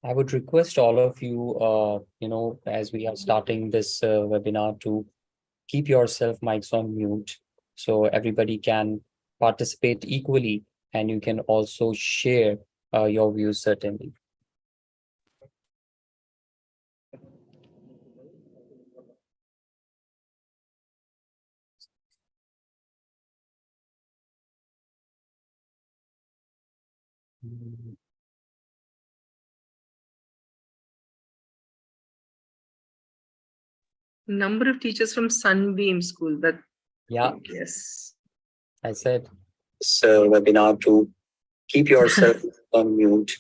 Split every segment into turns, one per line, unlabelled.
I would request all of you, as we are starting this webinar, to keep yourself mics on mute so everybody can participate equally, and you can also share your views certainly.
Number of teachers from Sunbeam School. That
Yeah,
yes.
I said so webinar to keep yourself on mute.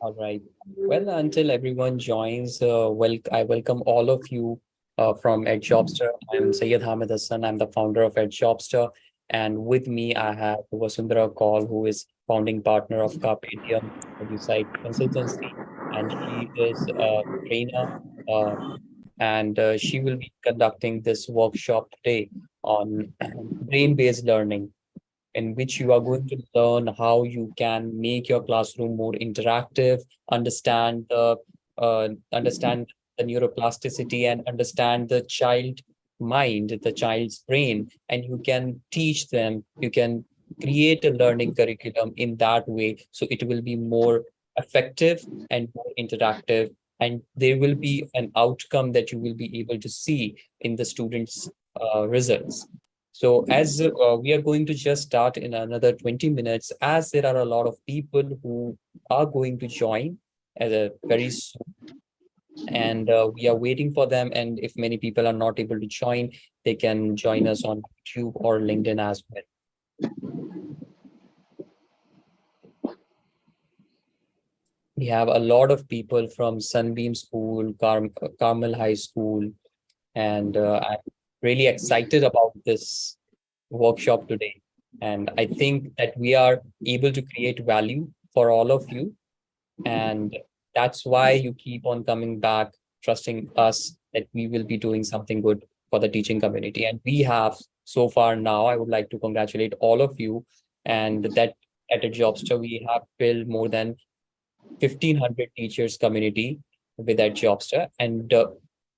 All right. Well, until everyone joins, I welcome all of you from Edjobster. I'm Syed Hamid Hassan. I'm the founder of Edjobster. And with me, I have Vasundhara Kaul, who is founding partner of Carpe Diem Site Consultancy. And she is a trainer, uh, and she will be conducting this workshop today on brain-based learning, in which you are going to learn how you can make your classroom more interactive, understand the neuroplasticity, and understand the child mind, the child's brain, and you can teach them. You can create a learning curriculum in that way, so it will be more effective and more interactive, and there will be an outcome that you will be able to see in the students' results. So as we are going to just start in another 20 minutes, as there are a lot of people who are going to join as a very soon, and we are waiting for them. And if many people are not able to join, they can join us on YouTube or LinkedIn as well. We have a lot of people from Sunbeam School, Carmel High School, and I'm really excited about this workshop today. And I think that we are able to create value for all of you. And that's why you keep on coming back, trusting us that we will be doing something good for the teaching community. And we have so far now, I would like to congratulate all of you. And that at Edjobster, we have built more than 1,500 teachers community with Edjobster. And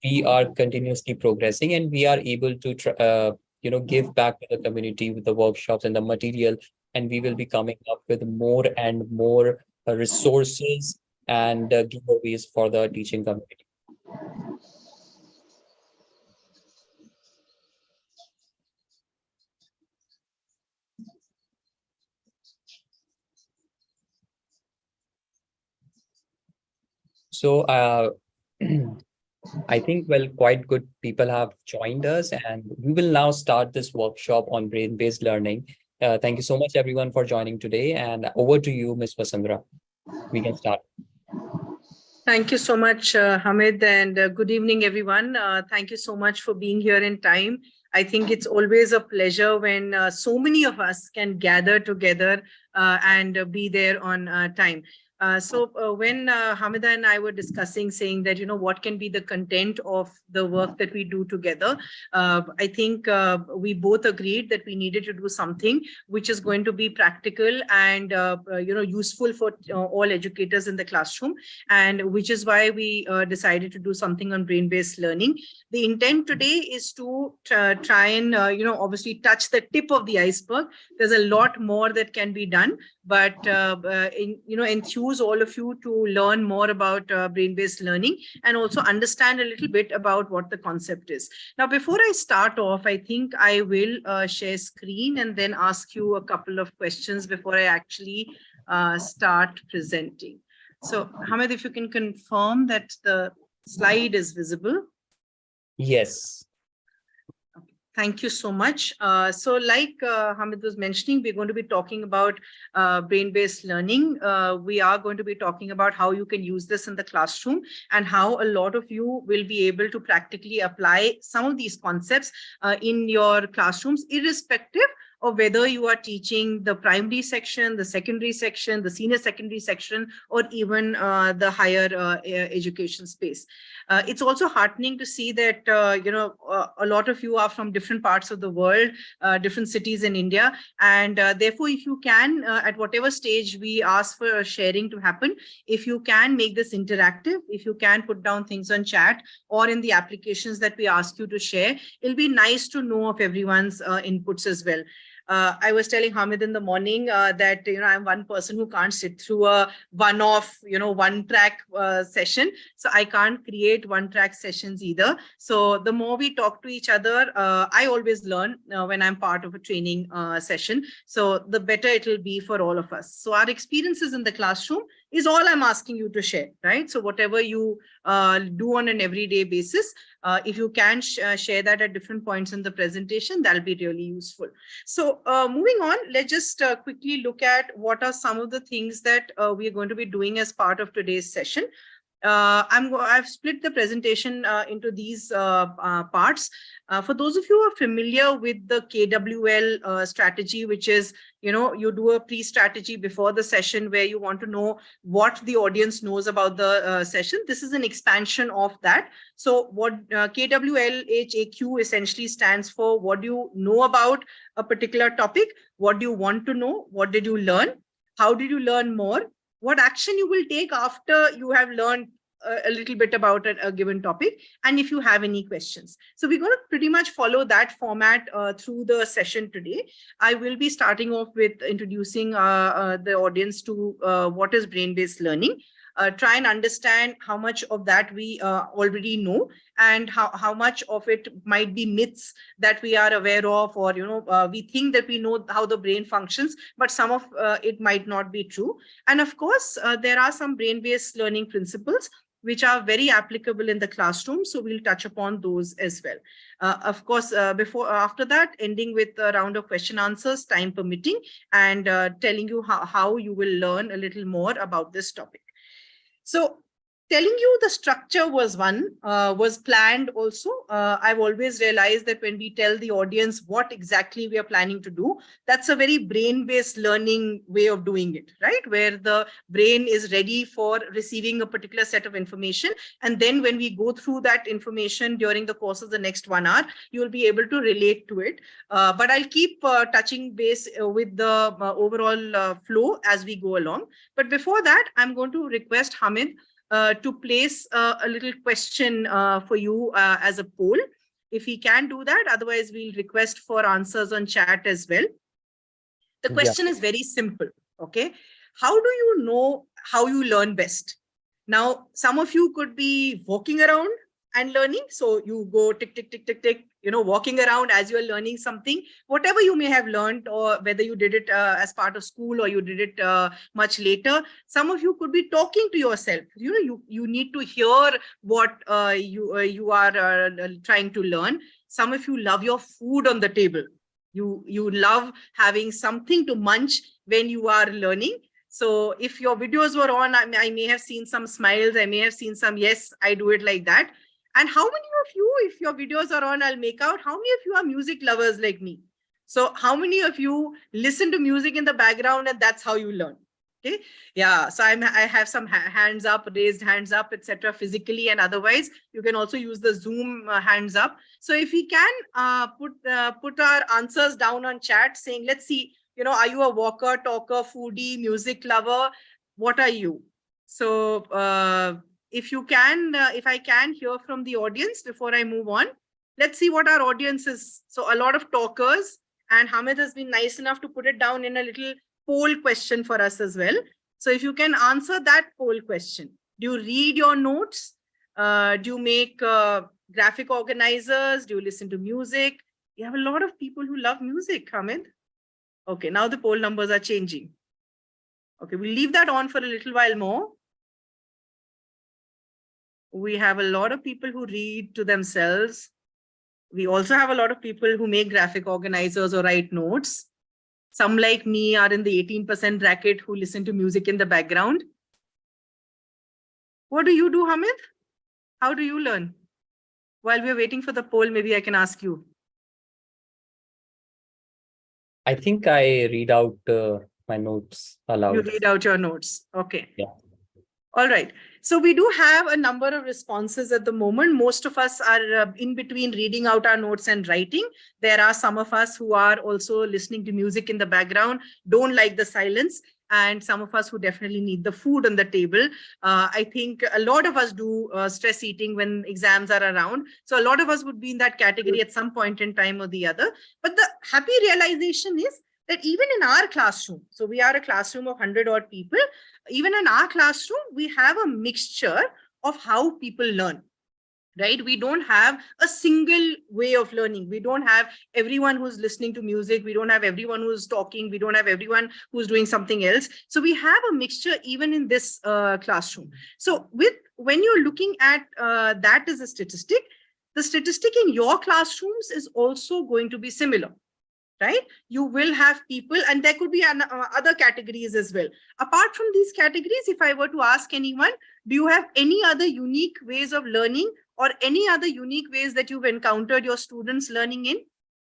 we are continuously progressing, and we are able to give back to the community with the workshops and the material, and we will be coming up with more and more resources and giveaways for the teaching community. So I think, well, quite good people have joined us, and we will now start this workshop on brain-based learning. Thank you so much, everyone, for joining today. And over to you, Ms. Vasundhara. We can start.
Thank you so much, Hamid, and good evening, everyone. Thank you so much for being here in time. I think it's always a pleasure when so many of us can gather together and be there on time. When Hamida and I were discussing, saying that, what can be the content of the work that we do together, I think we both agreed that we needed to do something which is going to be practical and, useful for all educators in the classroom, and which is why we decided to do something on brain-based learning. The intent today is to try and, obviously touch the tip of the iceberg. There's a lot more that can be done, but enthuse all of you to learn more about brain-based learning and also understand a little bit about what the concept is. Now, before I start off, I think I will share screen and then ask you a couple of questions before I actually start presenting. So, Hamid, if you can confirm that the slide is visible.
Yes.
Thank you so much. So like Hamid was mentioning, we're going to be talking about brain-based learning. We are going to be talking about how you can use this in the classroom and how a lot of you will be able to practically apply some of these concepts in your classrooms, irrespective or whether you are teaching the primary section, the secondary section, the senior secondary section, or even the higher education space. It's also heartening to see that, a lot of you are from different parts of the world, different cities in India. And therefore, if you can, at whatever stage we ask for sharing to happen, if you can make this interactive, if you can put down things on chat or in the applications that we ask you to share, it'll be nice to know of everyone's inputs as well. I was telling Hamid in the morning that, I'm one person who can't sit through a one-off, one-track session. So I can't create one-track sessions either. So the more we talk to each other, I always learn when I'm part of a training session. So the better it will be for all of us. So our experiences in the classroom is all I'm asking you to share, right? So whatever you do on an everyday basis, if you can share that at different points in the presentation, that'll be really useful. So moving on, let's just quickly look at what are some of the things that we are going to be doing as part of today's session. I've split the presentation into these parts. For those of you who are familiar with the KWL strategy, which is, you do a pre-strategy before the session where you want to know what the audience knows about the session. This is an expansion of that. So what KWLHAQ essentially stands for: what do you know about a particular topic? What do you want to know? What did you learn? How did you learn more? What action you will take after you have learned a little bit about a given topic, and if you have any questions. So we're going to pretty much follow that format through the session today. I will be starting off with introducing the audience to what is brain-based learning. Try and understand how much of that we already know, and how much of it might be myths that we are aware of, or we think that we know how the brain functions, but some of it might not be true. And of course, there are some brain-based learning principles which are very applicable in the classroom, so we'll touch upon those as well. Of course, after that, ending with a round of question answers, time permitting, and telling you how you will learn a little more about this topic. So telling you the structure was planned also. I've always realized that when we tell the audience what exactly we are planning to do, that's a very brain-based learning way of doing it, right? Where the brain is ready for receiving a particular set of information. And then when we go through that information during the course of the next 1 hour, you'll be able to relate to it. But I'll keep touching base with the overall flow as we go along. But before that, I'm going to request Hamid to place a little question for you as a poll, if he can do that. Otherwise, we'll request for answers on chat as well. The question is very simple, okay? How do you know how you learn best? Now, some of you could be walking around and learning. So you go tick, tick, tick, tick, tick, walking around as you're learning something, whatever you may have learned, or whether you did it as part of school or you did it much later. Some of you could be talking to yourself. You need to hear what you are trying to learn. Some of you love your food on the table. You love having something to munch when you are learning. So if your videos were on, I may have seen some smiles. I may have seen some, yes, I do it like that. And how many of you, if your videos are on, I'll make out, how many of you are music lovers like me? So how many of you listen to music in the background and that's how you learn? Okay. Yeah. So I have some hands up, raised hands up, etc. physically and otherwise. You can also use the Zoom hands up. So if we can put our answers down on chat saying, let's see, are you a walker, talker, foodie, music lover? What are you? So if I can hear from the audience before I move on, let's see what our audience is. So a lot of talkers, and Hamid has been nice enough to put it down in a little poll question for us as well. So if you can answer that poll question, do you read your notes? Do you make graphic organizers? Do you listen to music? You have a lot of people who love music, Hamid. Okay, now the poll numbers are changing. Okay, we'll leave that on for a little while more. We have a lot of people who read to themselves. We also have a lot of people who make graphic organizers or write notes. Some like me are in the 18% bracket who listen to music in the background. What do you do, Hamid? How do you learn? While we're waiting for the poll, maybe I can ask you.
I think I read out my notes
You
aloud.
read out your notes. Okay.
Yeah.
All right. So we do have a number of responses at the moment. Most of us are in between reading out our notes and writing. There are some of us who are also listening to music in the background, don't like the silence, and some of us who definitely need the food on the table. I think a lot of us do stress eating when exams are around. So a lot of us would be in that category at some point in time or the other. But the happy realization is that even in our classroom, so we are a classroom of 100 odd people, even in our classroom, we have a mixture of how people learn, right? We don't have a single way of learning. We don't have everyone who's listening to music. We don't have everyone who's talking. We don't have everyone who's doing something else. So we have a mixture even in this classroom. So when you're looking at that as a statistic, the statistic in your classrooms is also going to be similar, right? You will have people, and there could be other categories as well. Apart from these categories, if I were to ask anyone, do you have any other unique ways of learning or any other unique ways that you've encountered your students learning in?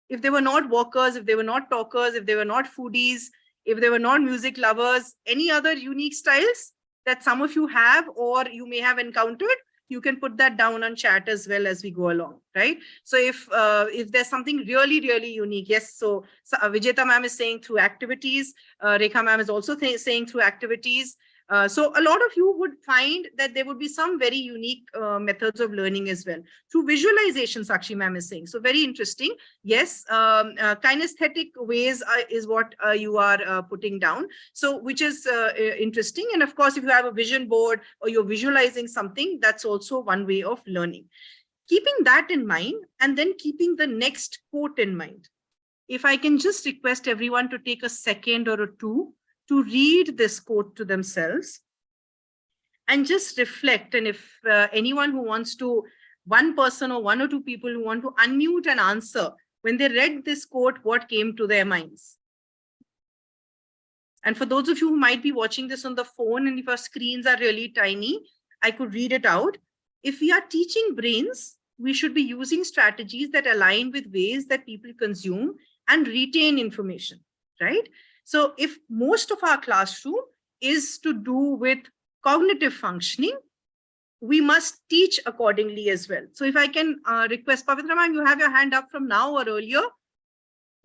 If they were not walkers, if they were not talkers, if they were not foodies, if they were not music lovers, any other unique styles that some of you have or you may have encountered, you can put that down on chat as well as we go along, right? So if there's something really, really unique, yes. So Vijeta ma'am is saying through activities. Rekha ma'am is also saying through activities. So a lot of you would find that there would be some very unique methods of learning as well. Through visualization, Sakshi ma'am is saying. So very interesting. Yes, kinesthetic ways is what you are putting down. So which is interesting. And of course, if you have a vision board or you're visualizing something, that's also one way of learning. Keeping that in mind, and then keeping the next quote in mind. If I can just request everyone to take a second or two to read this quote to themselves and just reflect. And if anyone who wants to, one person or one or two people who want to unmute and answer, when they read this quote, what came to their minds? And for those of you who might be watching this on the phone, and if our screens are really tiny, I could read it out. If we are teaching brains, we should be using strategies that align with ways that people consume and retain information, right? So if most of our classroom is to do with cognitive functioning, we must teach accordingly as well. So if I can request, Pavitra ma'am, you have your hand up from now or earlier.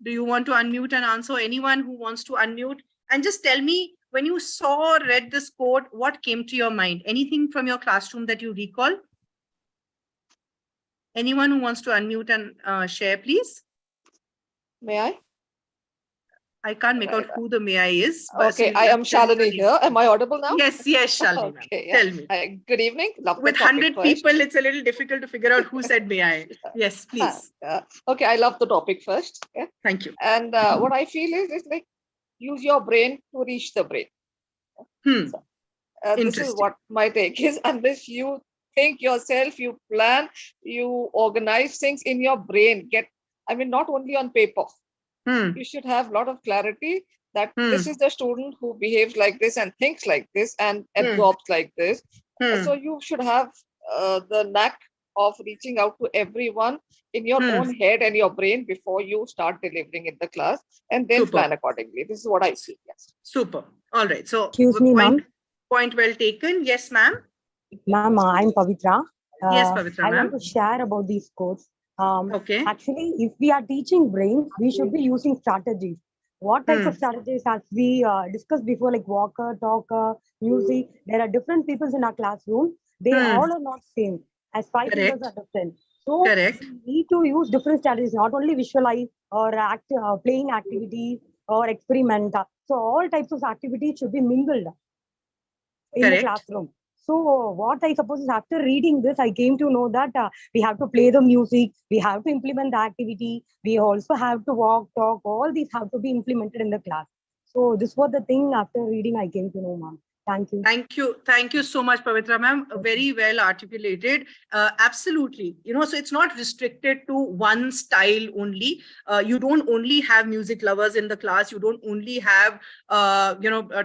Do you want to unmute and answer? Anyone who wants to unmute? And just tell me, when you saw or read this quote, what came to your mind? Anything from your classroom that you recall? Anyone who wants to unmute and share, please?
May I?
I can't make out who the may I is.
Okay, I am Shalini here. Am I audible now?
Yes, Shalini.
Okay,
yeah. Tell me.
Hi, good evening. Love
With
the topic
100
first.
people, it's a little difficult to figure out who said may I. Yes, please.
Okay, I love the topic first. Yeah.
Thank you.
And what I feel is like, use your brain to reach the brain. So, this is what my take is. Unless you think yourself, you plan, you organize things in your brain, not only on paper. You should have a lot of clarity that this is the student who behaves like this and thinks like this and absorbs like this. So you should have the knack of reaching out to everyone in your own head and your brain before you start delivering in the class, and then plan accordingly. This is what I see. Yes.
Super. All right. So
excuse me, ma'am.
Point well taken. Yes, ma'am.
Ma'am, I'm Pavitra.
Yes, Pavitra,
I want to share about these quotes.
Okay.
Actually, if we are teaching brains, we should be using strategies. What types of strategies? As we discussed before, like walker, talker, music, there are different people in our classroom. They all are not same. As 5 members are different. So we need to use different strategies, not only visualize or playing activities or experiment. So all types of activities should be mingled in the classroom. So what I suppose is, after reading this, I came to know that we have to play the music, we have to implement the activity, we also have to walk, talk, all these have to be implemented in the class. So this was the thing after reading I came to know, ma'am. Thank you.
Thank you. Thank you so much, Pavitra ma'am. Very well articulated. Absolutely. So it's not restricted to one style only. You don't only have music lovers in the class. You don't only have,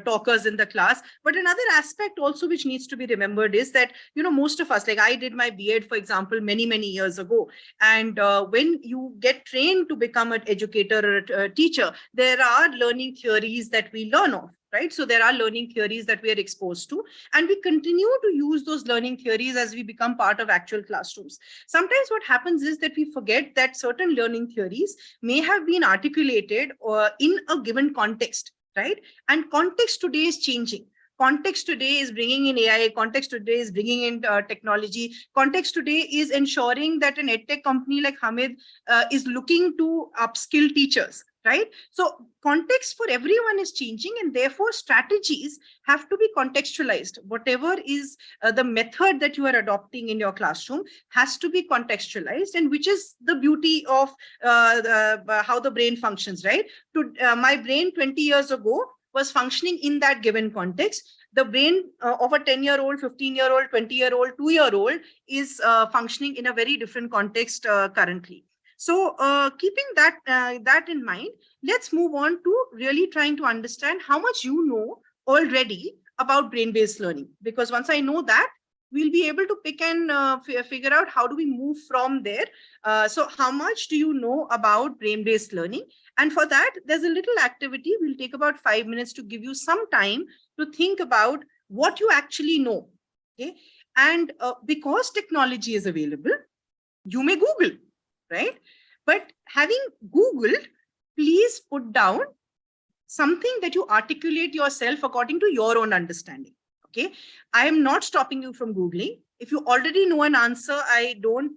talkers in the class. But another aspect also which needs to be remembered is that, most of us, like I did my B.Ed, for example, many, many years ago. And when you get trained to become an educator or a teacher, there are learning theories that we learn of. Right? So there are learning theories that we are exposed to, and we continue to use those learning theories as we become part of actual classrooms. Sometimes what happens is that we forget that certain learning theories may have been articulated in a given context, right? And context today is changing. Context today is bringing in AI. Context today is bringing in technology. Context today is ensuring that an edtech company like Hamid is looking to upskill teachers. Right? So context for everyone is changing, and therefore strategies have to be contextualized. Whatever is the method that you are adopting in your classroom has to be contextualized, and which is the beauty of how the brain functions, right? My brain 20 years ago was functioning in that given context. The brain of a 10-year-old, 15-year-old, 20-year-old, 2-year-old is functioning in a very different context currently. So keeping that in mind, let's move on to really trying to understand how much you know already about brain-based learning. Because once I know that, we'll be able to pick and figure out how do we move from there. So how much do you know about brain-based learning? And for that, there's a little activity. We'll take about 5 minutes to give you some time to think about what you actually know. Okay? And because technology is available, you may Google. Right? But having Googled, please put down something that you articulate yourself according to your own understanding. Okay. I am not stopping you from Googling. If you already know an answer, I don't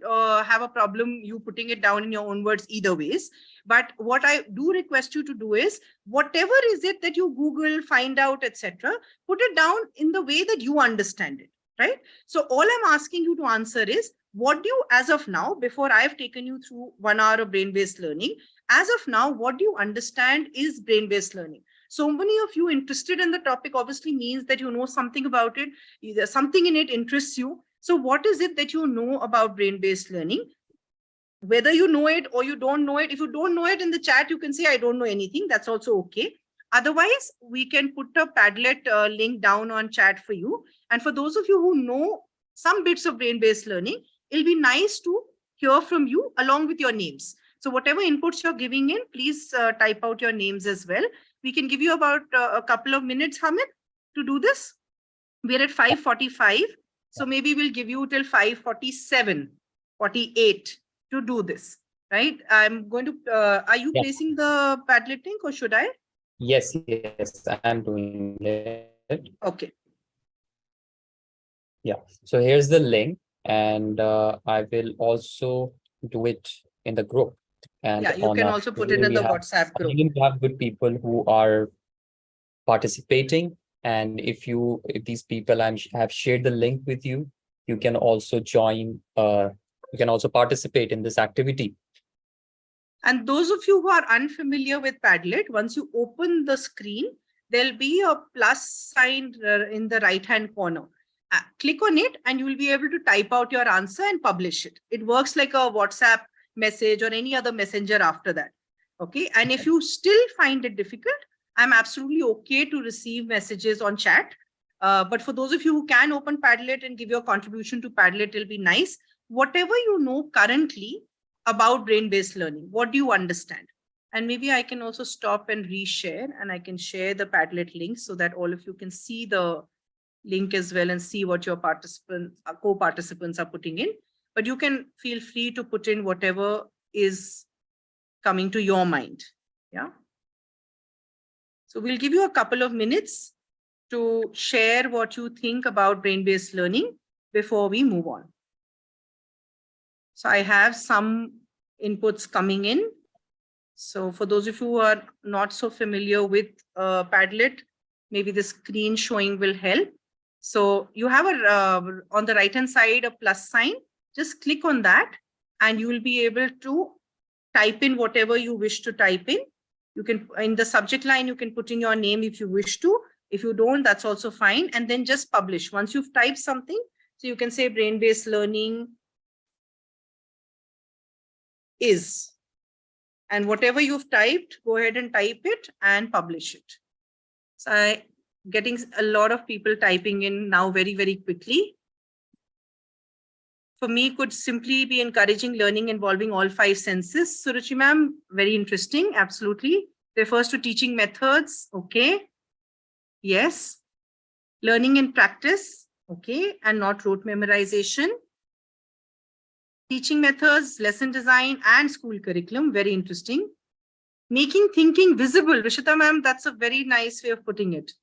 have a problem you putting it down in your own words either ways. But what I do request you to do is, whatever is it that you Google, find out, etc., put it down in the way that you understand it. Right? So all I'm asking you to answer is, what do you, as of now, before I've taken you through 1 hour of brain-based learning, as of now, what do you understand is brain-based learning? So many of you interested in the topic obviously means that you know something about it, either something in it interests you. So what is it that you know about brain-based learning? Whether you know it or you don't know it, if you don't know it, in the chat, you can say, I don't know anything. That's also okay. Otherwise, we can put a Padlet link down on chat for you. And for those of you who know some bits of brain-based learning, it'll be nice to hear from you along with your names. So whatever inputs you're giving in, please type out your names as well. We can give you about a couple of minutes, Hamid, to do this. We're at 5:45. So maybe we'll give you till 5:47, 48 to do this, right? I'm going to, are you placing the Padlet link or should I?
Yes, I'm doing it.
Okay.
Yeah, so here's the link, and I will also do it in the group. And
yeah, you can also put it in the WhatsApp group.
We have good people who are participating, and if these people have shared the link with you, you can also join. You can also participate in this activity.
And those of you who are unfamiliar with Padlet, once you open the screen, there'll be a plus sign in the right-hand corner. Click on it and you will be able to type out your answer and publish it. It works like a WhatsApp message or any other messenger after that. Okay. And if you still find it difficult, I'm absolutely okay to receive messages on chat. But for those of you who can open Padlet and give your contribution to Padlet, it'll be nice. Whatever you know currently about brain-based learning, what do you understand? And maybe I can also stop and reshare, and I can share the Padlet link so that all of you can see the link as well and see what your co-participants are putting in. But you can feel free to put in whatever is coming to your mind. Yeah. So we'll give you a couple of minutes to share what you think about brain-based learning before we move on. So I have some inputs coming in. So for those of you who are not so familiar with Padlet, maybe the screen showing will help. So you have on the right-hand side a plus sign. Just click on that and you will be able to type in whatever you wish to type in. You can, in the subject line, you can put in your name if you wish to. If you don't, that's also fine. And then just publish. Once you've typed something, so you can say brain-based learning is. And whatever you've typed, go ahead and type it and publish it. So I'm getting a lot of people typing in now very, very quickly. For me, could simply be encouraging learning involving all 5 senses. Suruchi ma'am, very interesting. Absolutely. Refers to teaching methods. Okay. Yes. Learning in practice. Okay. And not rote memorization. Teaching methods, lesson design, and school curriculum. Very interesting. Making thinking visible. Rishita ma'am, that's a very nice way of putting it.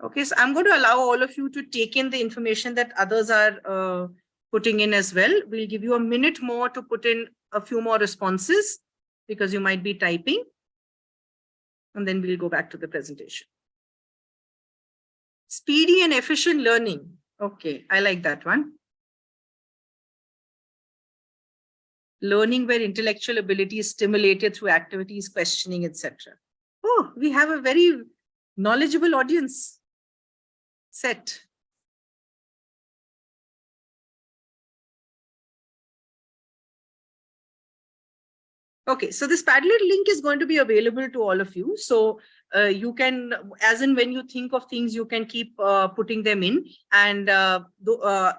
Okay, so I'm going to allow all of you to take in the information that others are putting in as well. We'll give you a minute more to put in a few more responses because you might be typing. And then we'll go back to the presentation. Speedy and efficient learning. Okay, I like that one. Learning where intellectual ability is stimulated through activities, questioning, etc. Oh, we have a very knowledgeable audience set. Okay, so this Padlet link is going to be available to all of you. So you can, as in when you think of things, you can keep putting them in. And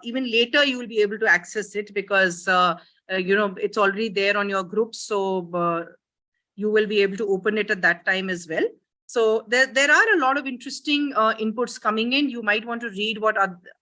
even later, you will be able to access it because, it's already there on your group. So you will be able to open it at that time as well. So there are a lot of interesting inputs coming in. You might want to read what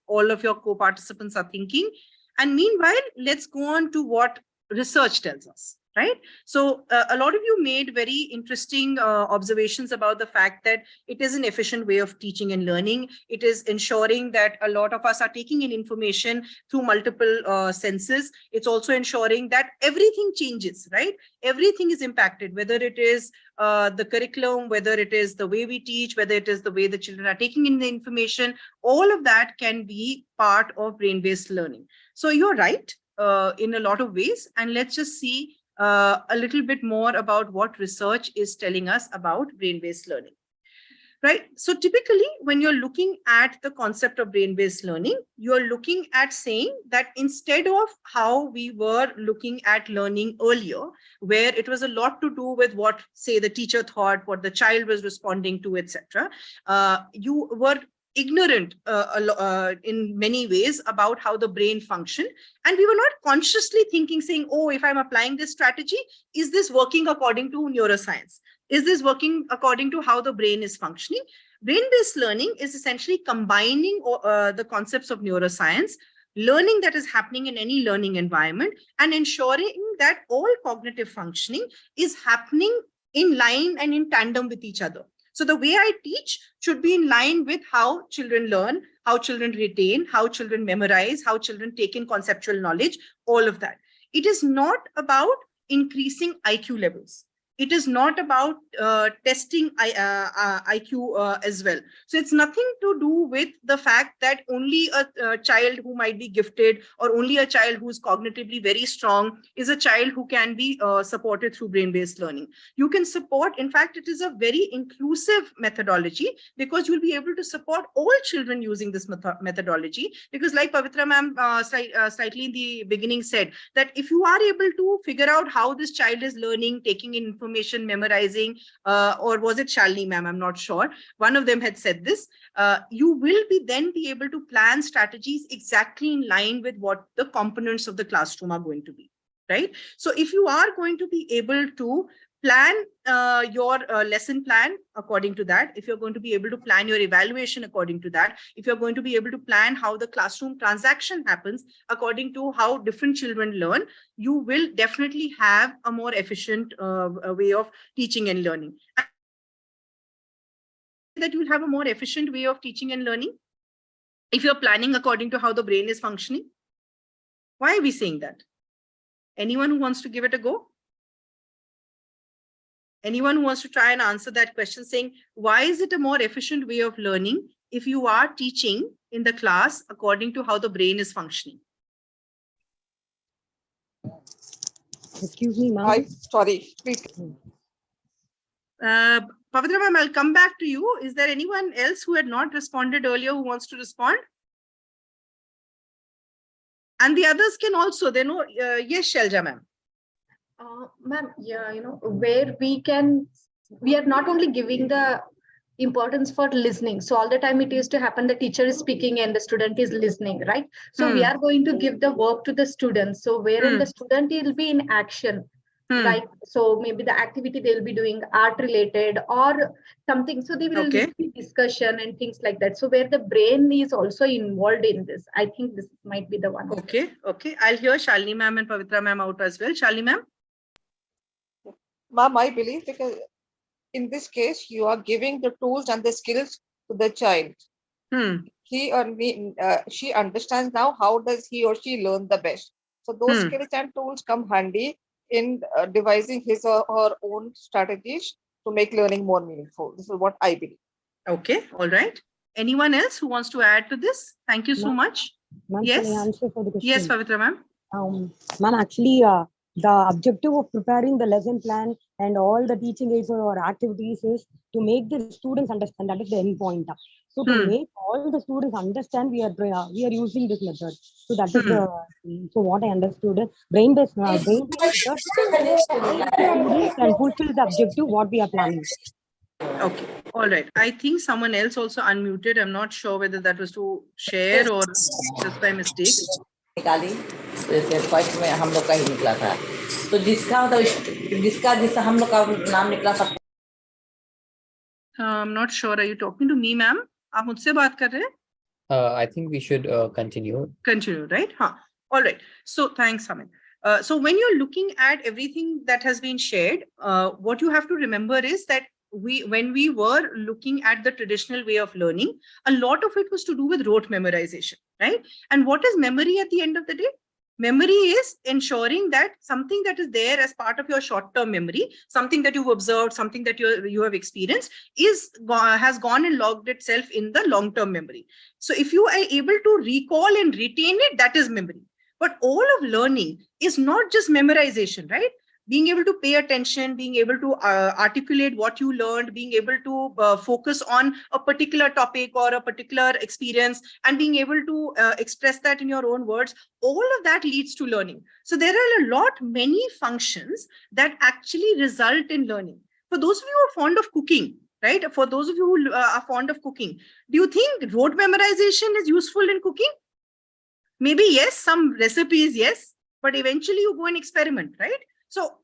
all of your co-participants are thinking. And meanwhile, let's go on to what research tells us. Right. So a lot of you made very interesting observations about the fact that it is an efficient way of teaching and learning. It is ensuring that a lot of us are taking in information through multiple senses. It's also ensuring that everything changes, right? Everything is impacted, whether it is the curriculum, whether it is the way we teach, whether it is the way the children are taking in the information. All of that can be part of brain-based learning. So you're right in a lot of ways. And let's just see a little bit more about what research is telling us about brain-based learning, right? So typically, when you're looking at the concept of brain-based learning, you're looking at saying that instead of how we were looking at learning earlier, where it was a lot to do with what, say, the teacher thought, what the child was responding to, etc., you were ignorant in many ways about how the brain functioned. And we were not consciously thinking, saying, oh, if I'm applying this strategy, is this working according to neuroscience? Is this working according to how the brain is functioning? Brain-based learning is essentially combining the concepts of neuroscience, learning that is happening in any learning environment, and ensuring that all cognitive functioning is happening in line and in tandem with each other. So the way I teach should be in line with how children learn, how children retain, how children memorize, how children take in conceptual knowledge, all of that. It is not about increasing IQ levels. It is not about testing IQ as well. So it's nothing to do with the fact that only a child who might be gifted or only a child who is cognitively very strong is a child who can be supported through brain-based learning. You can support, in fact, it is a very inclusive methodology because you'll be able to support all children using this methodology. Because like Pavitra ma'am slightly in the beginning said, that if you are able to figure out how this child is learning, taking in information, memorizing, or was it Shalini ma'am? I'm not sure. One of them had said this. You will then be able to plan strategies exactly in line with what the components of the classroom are going to be, right? So if you are going to be able to plan your lesson plan according to that, if you're going to be able to plan your evaluation according to that, if you're going to be able to plan how the classroom transaction happens according to how different children learn, you will definitely have a more efficient way of teaching and learning. That you'll have a more efficient way of teaching and learning if you're planning according to how the brain is functioning. Why are we saying that? Anyone who wants to give it a go? Anyone who wants to try and answer that question, saying, why is it a more efficient way of learning if you are teaching in the class according to how the brain is functioning?
Excuse me, ma'am.
Sorry. Please.
Pavitra ma'am, I'll come back to you. Is there anyone else who had not responded earlier who wants to respond? And the others can also, they know, yes, Shelja ma'am.
Ma'am, yeah, where we are not only giving the importance for listening. So all the time it used to happen, the teacher is speaking and the student is listening, right? So we are going to give the work to the students. So wherein the student will be in action, like, so maybe the activity they'll be doing art related or something. So they will be discussion and things like that. So where the brain is also involved in this, I think this might be the one.
Okay. I'll hear Shalini ma'am and Pavitra ma'am out as well. Shalini ma'am?
Ma'am, I believe because in this case, you are giving the tools and the skills to the child. He or she understands now how does he or she learn the best. So those skills and tools come handy in devising his or her own strategies to make learning more meaningful. This is what I believe.
Okay, all right. Anyone else who wants to add to this? Thank you so much. Yes.
Can I answer for the question?
Yes, Pavitra ma'am.
Ma'am, actually, the objective of preparing the lesson plan and all the teaching aids or activities is to make the students understand. That is the end point. So to make all the students understand, we are using this method. So that is the so what I understood. Brain-based method can fulfill the objective what we are planning.
Okay, all right. I think someone else also unmuted. I'm not sure whether that was to share or just by mistake.
First में हम लोग का ही निकला था तो जिसका हम लोग का नाम निकला सब
I'm not sure. Are you talking to me, ma'am? आप मुझसे बात कर रहे हैं?
I think we should continue.
Continue, right? All right. So thanks, Hamid. So when you're looking at everything that has been shared, what you have to remember is that when we were looking at the traditional way of learning, a lot of it was to do with rote memorization, right? And what is memory at the end of the day? Memory is ensuring that something that is there as part of your short-term memory, something that you've observed, something that you have experienced, has gone and logged itself in the long-term memory. So if you are able to recall and retain it, that is memory. But all of learning is not just memorization, right? Being able to pay attention, being able to articulate what you learned, being able to focus on a particular topic or a particular experience and being able to express that in your own words, all of that leads to learning. So there are many functions that actually result in learning. For those of you who are fond of cooking, right? For those of you who are fond of cooking, do you think rote memorization is useful in cooking? Maybe yes, some recipes, yes, but eventually you go and experiment, right? So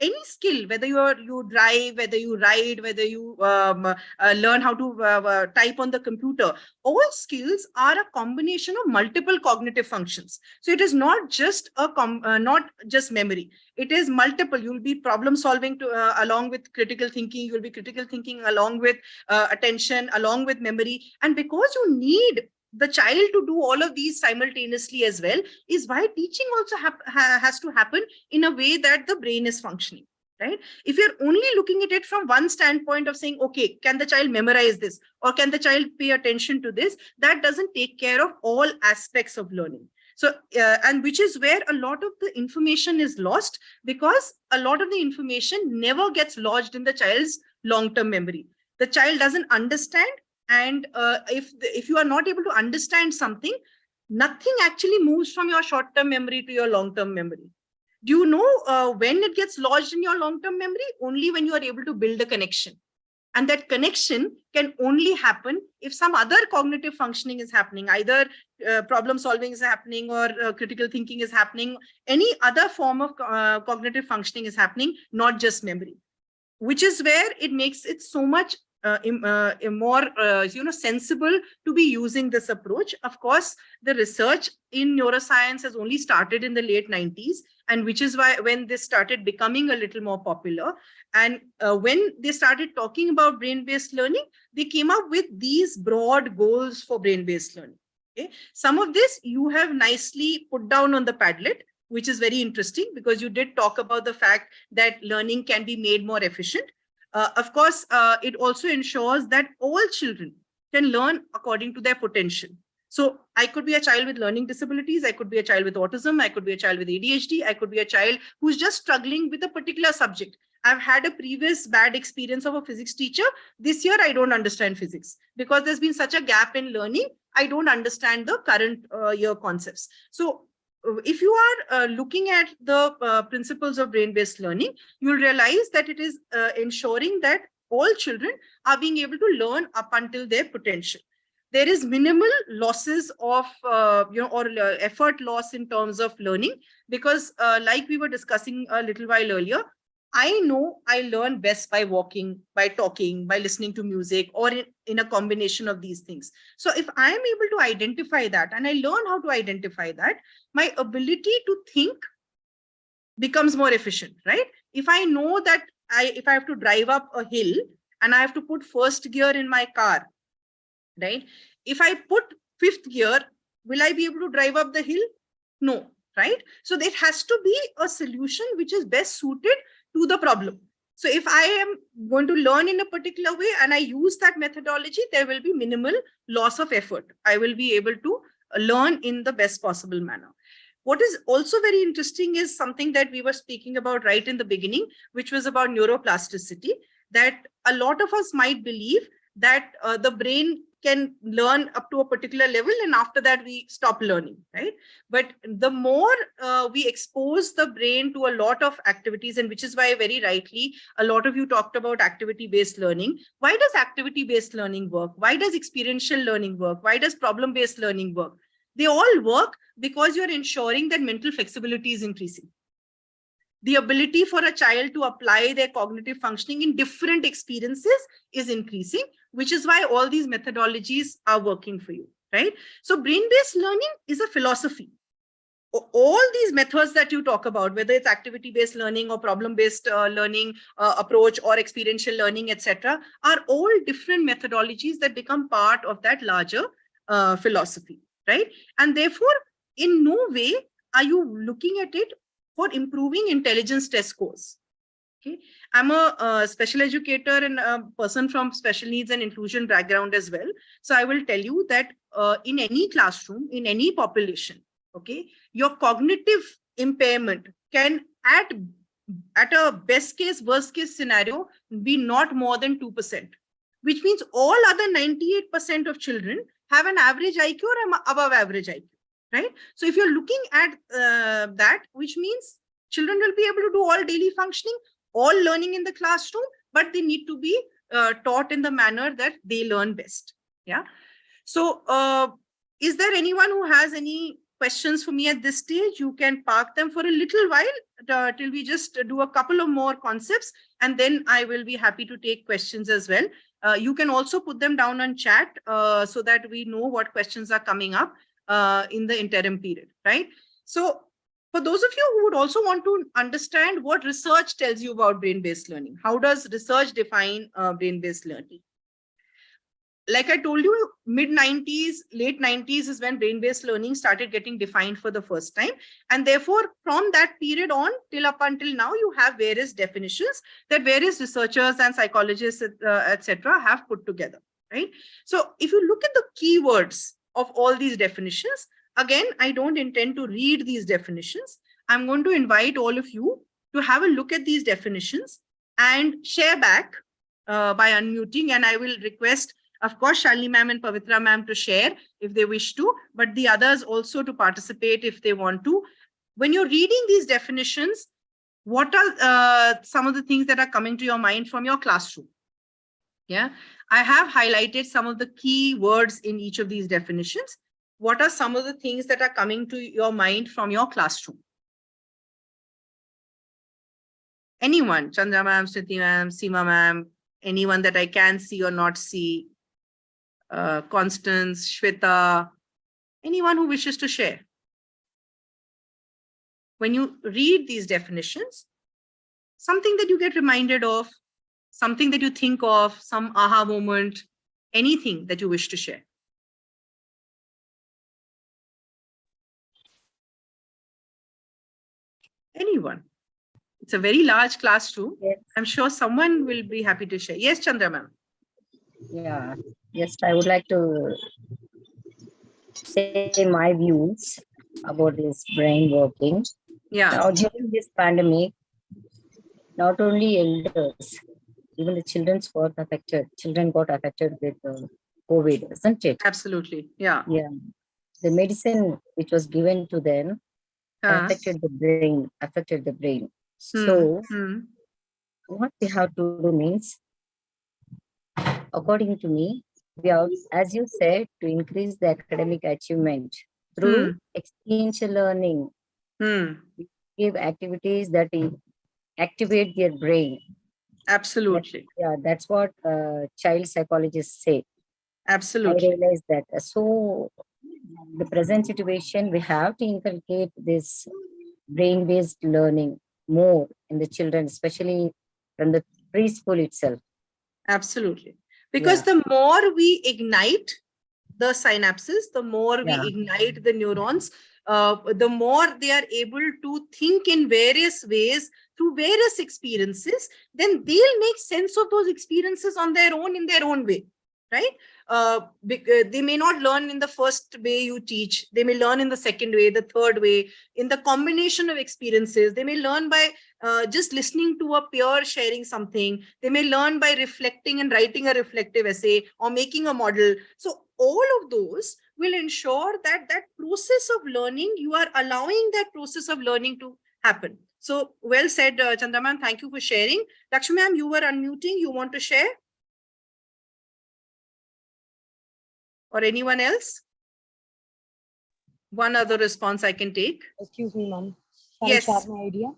any skill, whether you drive, whether you ride, whether you learn how to type on the computer, all skills are a combination of multiple cognitive functions. So it is not just not just memory. It is multiple. You'll be problem solving along with critical thinking. You'll be critical thinking along with attention, along with memory. And because you need the child to do all of these simultaneously as well, is why teaching also has to happen in a way that the brain is functioning, right? If you're only looking at it from one standpoint of saying, okay, can the child memorize this or can the child pay attention to this, that doesn't take care of all aspects of learning. So, and which is where a lot of the information is lost, because a lot of the information never gets lodged in the child's long-term memory. The child doesn't understand. And if you are not able to understand something, nothing actually moves from your short-term memory to your long-term memory. Do you know when it gets lodged in your long-term memory? Only when you are able to build a connection. And that connection can only happen if some other cognitive functioning is happening, either problem solving is happening or critical thinking is happening, any other form of cognitive functioning is happening, not just memory, which is where it makes it so much more sensible to be using this approach. Of course, the research in neuroscience has only started in the late 90s, and which is why when this started becoming a little more popular, and when they started talking about brain-based learning, they came up with these broad goals for brain-based learning. Okay, some of this you have nicely put down on the Padlet, which is very interesting because you did talk about the fact that learning can be made more efficient. Of course, it also ensures that all children can learn according to their potential. So I could be a child with learning disabilities. I could be a child with autism. I could be a child with ADHD. I could be a child who's just struggling with a particular subject. I've had a previous bad experience of a physics teacher. This year, I don't understand physics because there's been such a gap in learning. I don't understand the current year concepts. So if you are looking at the principles of brain-based learning, you'll realize that it is ensuring that all children are being able to learn up until their potential. There is minimal losses of, effort loss in terms of learning, because like we were discussing a little while earlier, I know I learn best by walking, by talking, by listening to music, or in a combination of these things. So if I am able to identify that and I learn how to identify that, my ability to think becomes more efficient, right? If I know that if I have to drive up a hill and I have to put first gear in my car, right? If I put fifth gear, will I be able to drive up the hill? No, right? So there has to be a solution which is best suited to the problem. So if I am going to learn in a particular way and I use that methodology, there will be minimal loss of effort. I will be able to learn in the best possible manner. What is also very interesting is something that we were speaking about right in the beginning, which was about neuroplasticity, that a lot of us might believe that the brain can learn up to a particular level and after that we stop learning, right? But the more we expose the brain to a lot of activities, and which is why very rightly a lot of you talked about activity-based learning. Why does activity-based learning work? Why does experiential learning work? Why does problem-based learning work? They all work because you're ensuring that mental flexibility is increasing. The ability for a child to apply their cognitive functioning in different experiences is increasing, which is why all these methodologies are working for you, right? So brain-based learning is a philosophy. All these methods that you talk about, whether it's activity-based learning or problem-based learning approach or experiential learning, etc., are all different methodologies that become part of that larger philosophy, right? And therefore, in no way are you looking at it for improving intelligence test scores. Okay, I'm a special educator and a person from special needs and inclusion background as well. So I will tell you that in any classroom, in any population, okay, your cognitive impairment can at a best case, worst case scenario be not more than 2%, which means all other 98% of children have an average IQ or above average IQ. Right? So if you're looking at that, which means children will be able to do all daily functioning, all learning in the classroom, but they need to be taught in the manner that they learn best. Yeah. So is there anyone who has any questions for me at this stage? You can park them for a little while till we just do a couple of more concepts, and then I will be happy to take questions as well. You can also put them down on chat so that we know what questions are coming up in the interim period, right? So for those of you who would also want to understand what research tells you about brain-based learning, how does research define brain-based learning? Like I told you, mid-90s, late 90s is when brain-based learning started getting defined for the first time. And therefore, from that period on till up until now, you have various definitions that various researchers and psychologists, etc., have put together, right? So if you look at the keywords of all these definitions, again, I don't intend to read these definitions. I'm going to invite all of you to have a look at these definitions and share back by unmuting. And I will request, of course, Shalini ma'am and Pavitra ma'am to share if they wish to, but the others also to participate if they want to. When you're reading these definitions, what are some of the things that are coming to your mind from your classroom? Yeah, I have highlighted some of the key words in each of these definitions. What are some of the things that are coming to your mind from your classroom? Anyone? Chandra ma'am, Sriti ma'am, Seema ma'am, anyone that I can see or not see? Constance, Shweta, anyone who wishes to share? When you read these definitions, something that you get reminded of, something that you think of, some aha moment, anything that you wish to share. Anyone? It's a very large classroom.
Yes.
I'm sure someone will be happy to share. Yes, Chandra ma'am.
Yeah. Yes, I would like to say my views about this brain working.
Yeah.
Now, during this pandemic, not only elders, even the children got affected. Children got affected with COVID, isn't it?
Absolutely. Yeah.
Yeah. The medicine which was given to them affected the brain. So, what we have to do means, according to me, we have, as you said, to increase the academic achievement through experiential learning. Give activities that activate their brain.
Absolutely.
That's what child psychologists say.
Absolutely.
I realize that. So, the present situation, we have to inculcate this brain-based learning more in the children, especially from the preschool itself.
Absolutely. Because the more we ignite the synapses, the more we ignite the neurons, the more they are able to think in various ways through various experiences, then they'll make sense of those experiences on their own, in their own way, right? They may not learn in the first way you teach. They may learn in the second way, the third way, in the combination of experiences. They may learn by just listening to a peer sharing something. They may learn by reflecting and writing a reflective essay or making a model. So all of those will ensure that that process of learning, you are allowing that process of learning to happen. So well said, Chandra ma'am. Thank you for sharing. Lakshmi ma'am, you were unmuting. You want to share? Or anyone else? One other response I can take.
Excuse me, ma'am.
Yes.
I share my idea?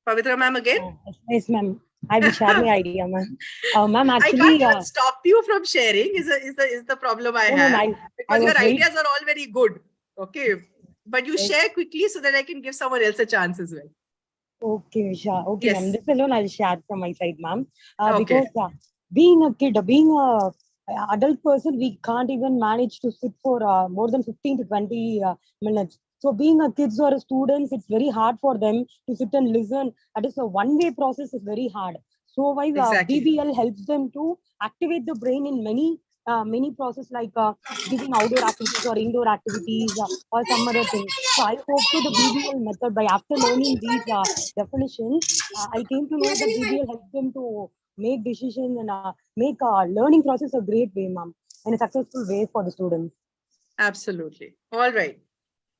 Pavitra ma'am again?
Yes, ma'am. I will share my idea, ma'am. Ma'am, actually,
I can't even stop you from sharing. Is the problem I have? Because your ideas are all very good. Okay, but you share quickly so that I can give someone else a chance as well.
Okay, sure. Okay,
Yes.
ma'am. This alone I'll share from my side, ma'am. Because being a kid, being a adult person, we can't even manage to sit for more than 15 to 20 minutes. So being a kids or a students, it's very hard for them to sit and listen. That is a one-way process is very hard. So why BBL helps them to activate the brain in many process like giving outdoor activities or indoor activities or some other things. So I hope to the BBL method by after learning these definitions, I came to know that BBL helps them to make decisions and make a learning process a great way, ma'am, and a successful way for the students.
Absolutely. All right.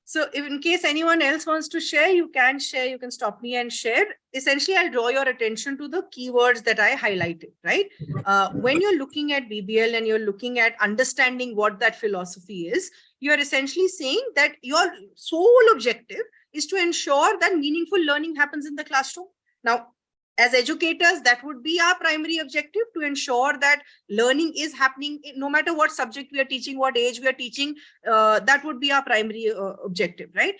So if in case anyone else wants to share, you can share, you can stop me and share. Essentially, I'll draw your attention to the keywords that I highlighted, right? When you're looking at BBL and you're looking at understanding what that philosophy is, you're essentially saying that your sole objective is to ensure that meaningful learning happens in the classroom. Now, as educators, that would be our primary objective, to ensure that learning is happening no matter what subject we are teaching, what age we are teaching. That would be our primary objective, right?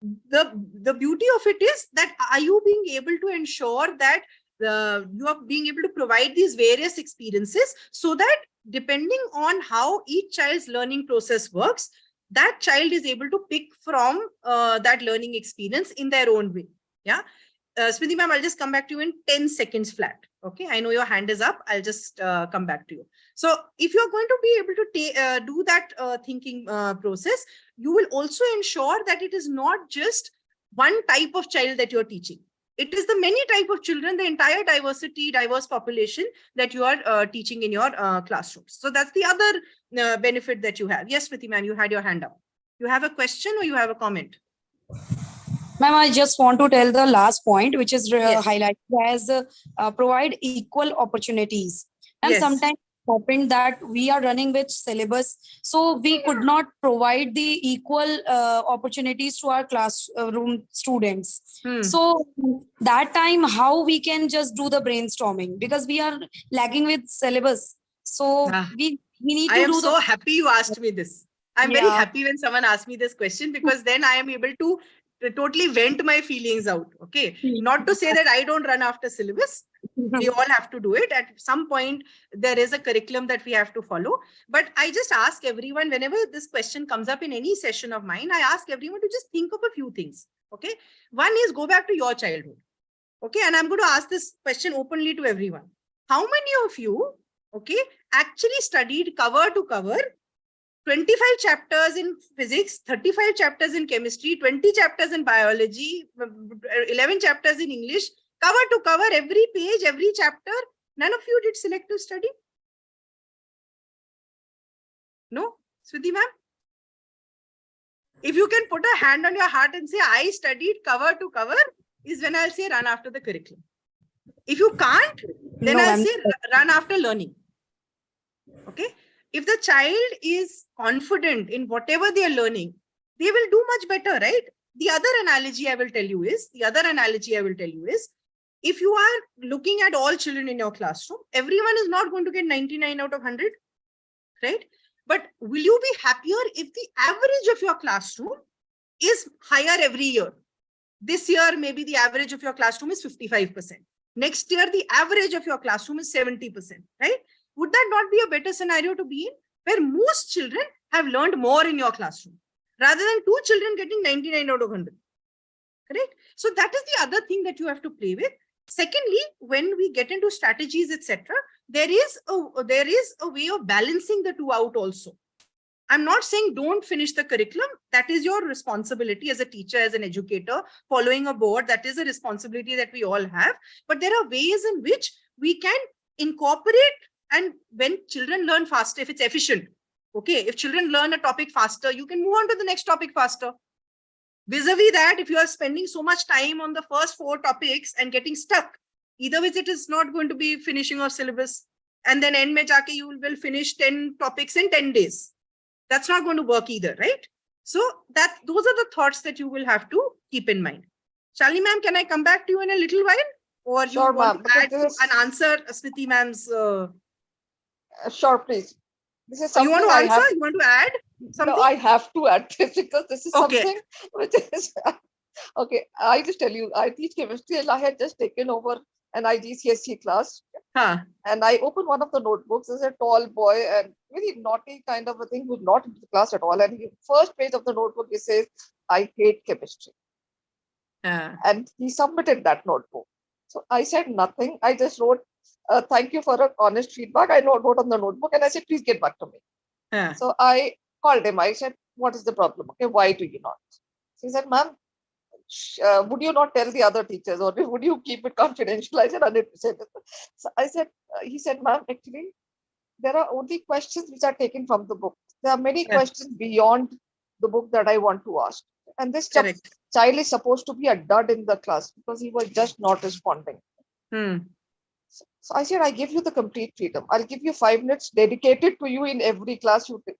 The beauty of it is that are you being able to ensure that you are being able to provide these various experiences so that depending on how each child's learning process works, that child is able to pick from that learning experience in their own way. Yeah. Smriti ma'am, I'll just come back to you in 10 seconds flat. Okay, I know your hand is up. I'll just come back to you. So if you're going to be able to do that thinking process, you will also ensure that it is not just one type of child that you're teaching. It is the many type of children, the entire diverse population that you are teaching in your classrooms. So that's the other benefit that you have. Yes, Smriti ma'am, you had your hand up. You have a question or you have a comment?
Ma'am, I just want to tell the last point, which is highlighted as provide equal opportunities. And sometimes happened that we are running with syllabus, so we could not provide the equal opportunities to our classroom students. So that time, how we can just do the brainstorming, because we are lagging with syllabus. So we need to
I am so happy you asked me this. I'm very happy when someone asks me this question, because then I am able to totally vent my feelings out. Okay, not to say that I don't run after syllabus. We all have to do it. At some point, there is a curriculum that we have to follow. But I just ask everyone, whenever this question comes up in any session of mine, I ask everyone to just think of a few things. Okay, one is go back to your childhood. Okay, and I'm going to ask this question openly to everyone. How many of you, okay, actually studied cover to cover 25 chapters in physics, 35 chapters in chemistry, 20 chapters in biology, 11 chapters in English, cover to cover, every page, every chapter. None of you did selective study? No? Switi ma'am? If you can put a hand on your heart and say, I studied cover to cover, is when I'll say run after the curriculum. If you can't, then
No,
I'll say run after learning. Okay? If the child is confident in whatever they are learning, they will do much better, right? The other analogy I will tell you is, if you are looking at all children in your classroom, everyone is not going to get 99 out of 100, right? But will you be happier if the average of your classroom is higher every year? This year, maybe the average of your classroom is 55%. Next year, the average of your classroom is 70%, right? Would that not be a better scenario to be in, where most children have learned more in your classroom rather than 2 children getting 99 out of 100, correct? So that is the other thing that you have to play with. Secondly, when we get into strategies, etc., there is a way of balancing the two out also. I'm not saying don't finish the curriculum. That is your responsibility as a teacher, as an educator, following a board. That is a responsibility that we all have. But there are ways in which we can incorporate, and when children learn faster, if it's efficient, okay, if children learn a topic faster, you can move on to the next topic faster. Vis-a-vis that, if you are spending so much time on the first 4 topics and getting stuck, either way it is not going to be finishing of syllabus. And then end mein jaake you will finish 10 topics in 10 days. That's not going to work either, right? So those are the thoughts that you will have to keep in mind. Shalini ma'am, can I come back to you in a little while? Or you
Sure,
want to add
this...
an answer, Smriti ma'am's...
Sure, please. This is
something you want to answer? You want to add something?
No, I have to add this because this is something which is... Okay, I just tell you, I teach chemistry and I had just taken over an IGCSE class. And I opened one of the notebooks. There's a tall boy and very naughty kind of a thing who's not into the class at all. And the first page of the notebook, he says, I hate chemistry. And he submitted that notebook. So I said nothing. I just wrote, thank you for an honest feedback. I wrote on the notebook and I said, please get back to me. So I called him. I said, what is the problem? Okay, why do you not? So he said, ma'am, would you not tell the other teachers or would you keep it confidential? I said 100%. So I said, he said, ma'am, actually, there are only questions which are taken from the book. There are many questions beyond the book that I want to ask. And this child is supposed to be a dud in the class because he was just not responding. So I said, I give you the complete freedom. I'll give you 5 minutes dedicated to you in every class you take.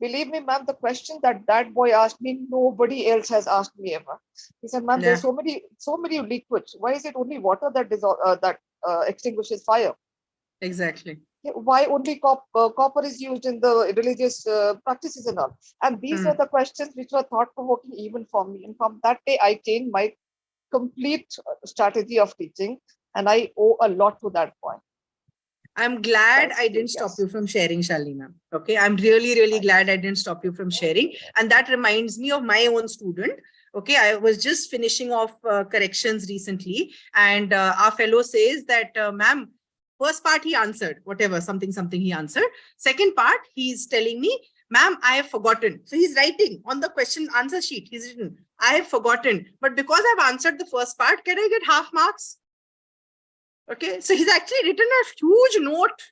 Believe me, ma'am, the question that boy asked me, nobody else has asked me ever. He said, ma'am, there's so many liquids. Why is it only water that extinguishes fire?
Exactly.
Why only copper is used in the religious practices and all? And these were the questions which were thought-provoking even for me. And from that day, I changed my complete strategy of teaching. And I owe a lot to that point.
I'm glad I didn't stop you from sharing, Shalini ma'am. Okay, I'm really, really glad I didn't stop you from sharing. And that reminds me of my own student. Okay, I was just finishing off corrections recently. And our fellow says that, ma'am, first part he answered, whatever, something he answered. Second part, he's telling me, ma'am, I have forgotten. So he's writing on the question answer sheet. He's written, I have forgotten. But because I've answered the first part, can I get half marks? Okay, so he's actually written a huge note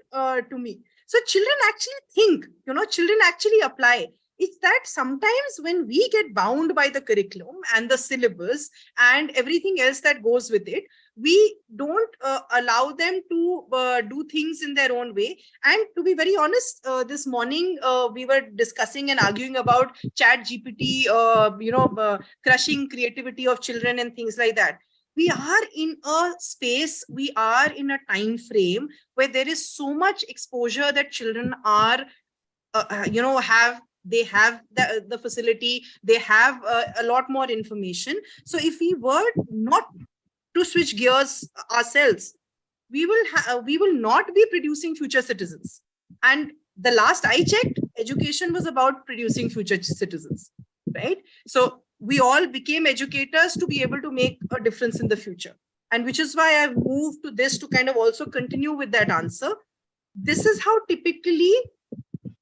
to me. So children actually think, children actually apply. It's that sometimes when we get bound by the curriculum and the syllabus and everything else that goes with it, we don't allow them to do things in their own way. And to be very honest, this morning we were discussing and arguing about ChatGPT, crushing creativity of children and things like that. We are in a space, we are in a time frame where there is so much exposure that children are, they have the facility, they have a lot more information. So if we were not to switch gears ourselves, we will not be producing future citizens. And the last I checked, education was about producing future citizens, right? So we all became educators to be able to make a difference in the future. And which is why I've moved to this to kind of also continue with that answer. This is how typically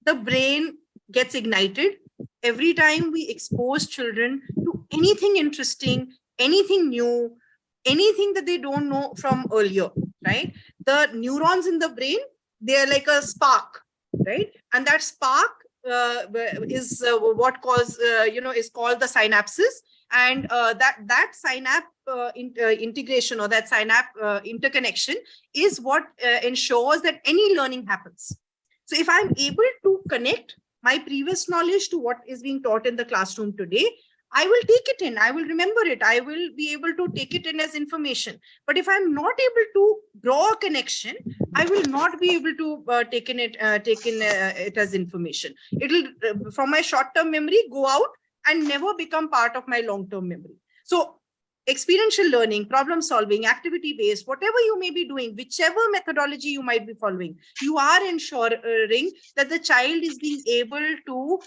the brain gets ignited every time we expose children to anything interesting, anything new, anything that they don't know from earlier, right? The neurons in the brain, they are like a spark, right? And that spark is what cause is called the synapses, and that synapse integration, or that synapse interconnection is what ensures that any learning happens. So if I'm able to connect my previous knowledge to what is being taught in the classroom today, I will take it in, I will remember it, I will be able to take it in as information. But if I'm not able to draw a connection, I will not be able to take it as information. It will, from my short-term memory, go out and never become part of my long-term memory. So experiential learning, problem solving, activity-based, whatever you may be doing, whichever methodology you might be following, you are ensuring that the child is being able to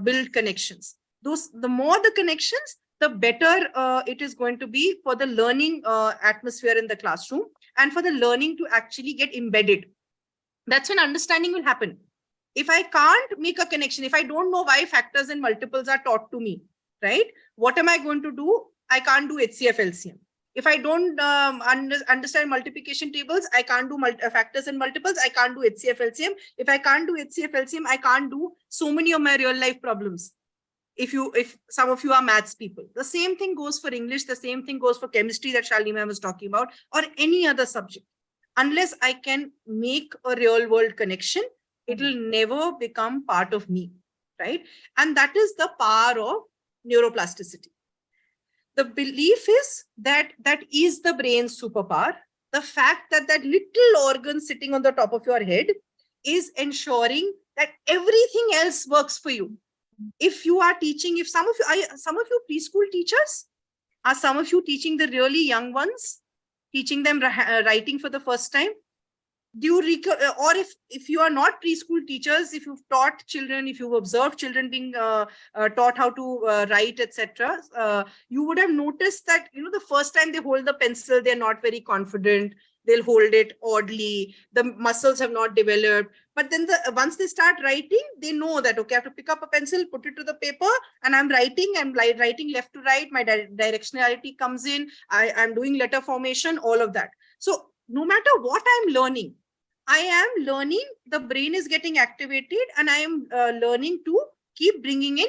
build connections. The more the connections, the better it is going to be for the learning atmosphere in the classroom, and for the learning to actually get embedded. That's when understanding will happen. If I can't make a connection, if I don't know why factors and multiples are taught to me, right? What am I going to do? I can't do HCF LCM. If I don't understand multiplication tables, I can't do factors and multiples. I can't do HCF LCM. If I can't do HCF LCM, I can't do so many of my real life problems. If some of you are maths people, the same thing goes for English, the same thing goes for chemistry that Shalini ma'am was talking about, or any other subject. Unless I can make a real world connection, it will never become part of me, right? And that is the power of neuroplasticity. The belief is that that is the brain's superpower. The fact that that little organ sitting on the top of your head is ensuring that everything else works for you. If you are teaching, if some of you preschool teachers, are some of you teaching the really young ones, teaching them writing for the first time? Do you or if you are not preschool teachers, if you've taught children, if you've observed children being taught how to write, etc., you would have noticed that, the first time they hold the pencil, they're not very confident. They'll hold it oddly. The muscles have not developed. But then once they start writing, they know that, okay, I have to pick up a pencil, put it to the paper, and I'm writing left to right. My directionality comes in. I'm doing letter formation, all of that. So no matter what I'm learning, I am learning, the brain is getting activated, and I am learning to keep bringing in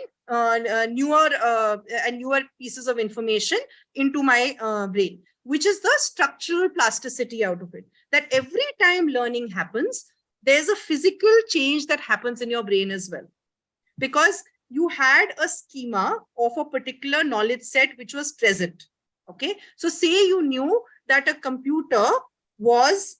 newer pieces of information into my brain, which is the structural plasticity out of it. That every time learning happens, there's a physical change that happens in your brain as well. Because you had a schema of a particular knowledge set which was present. Okay. So say you knew that a computer was,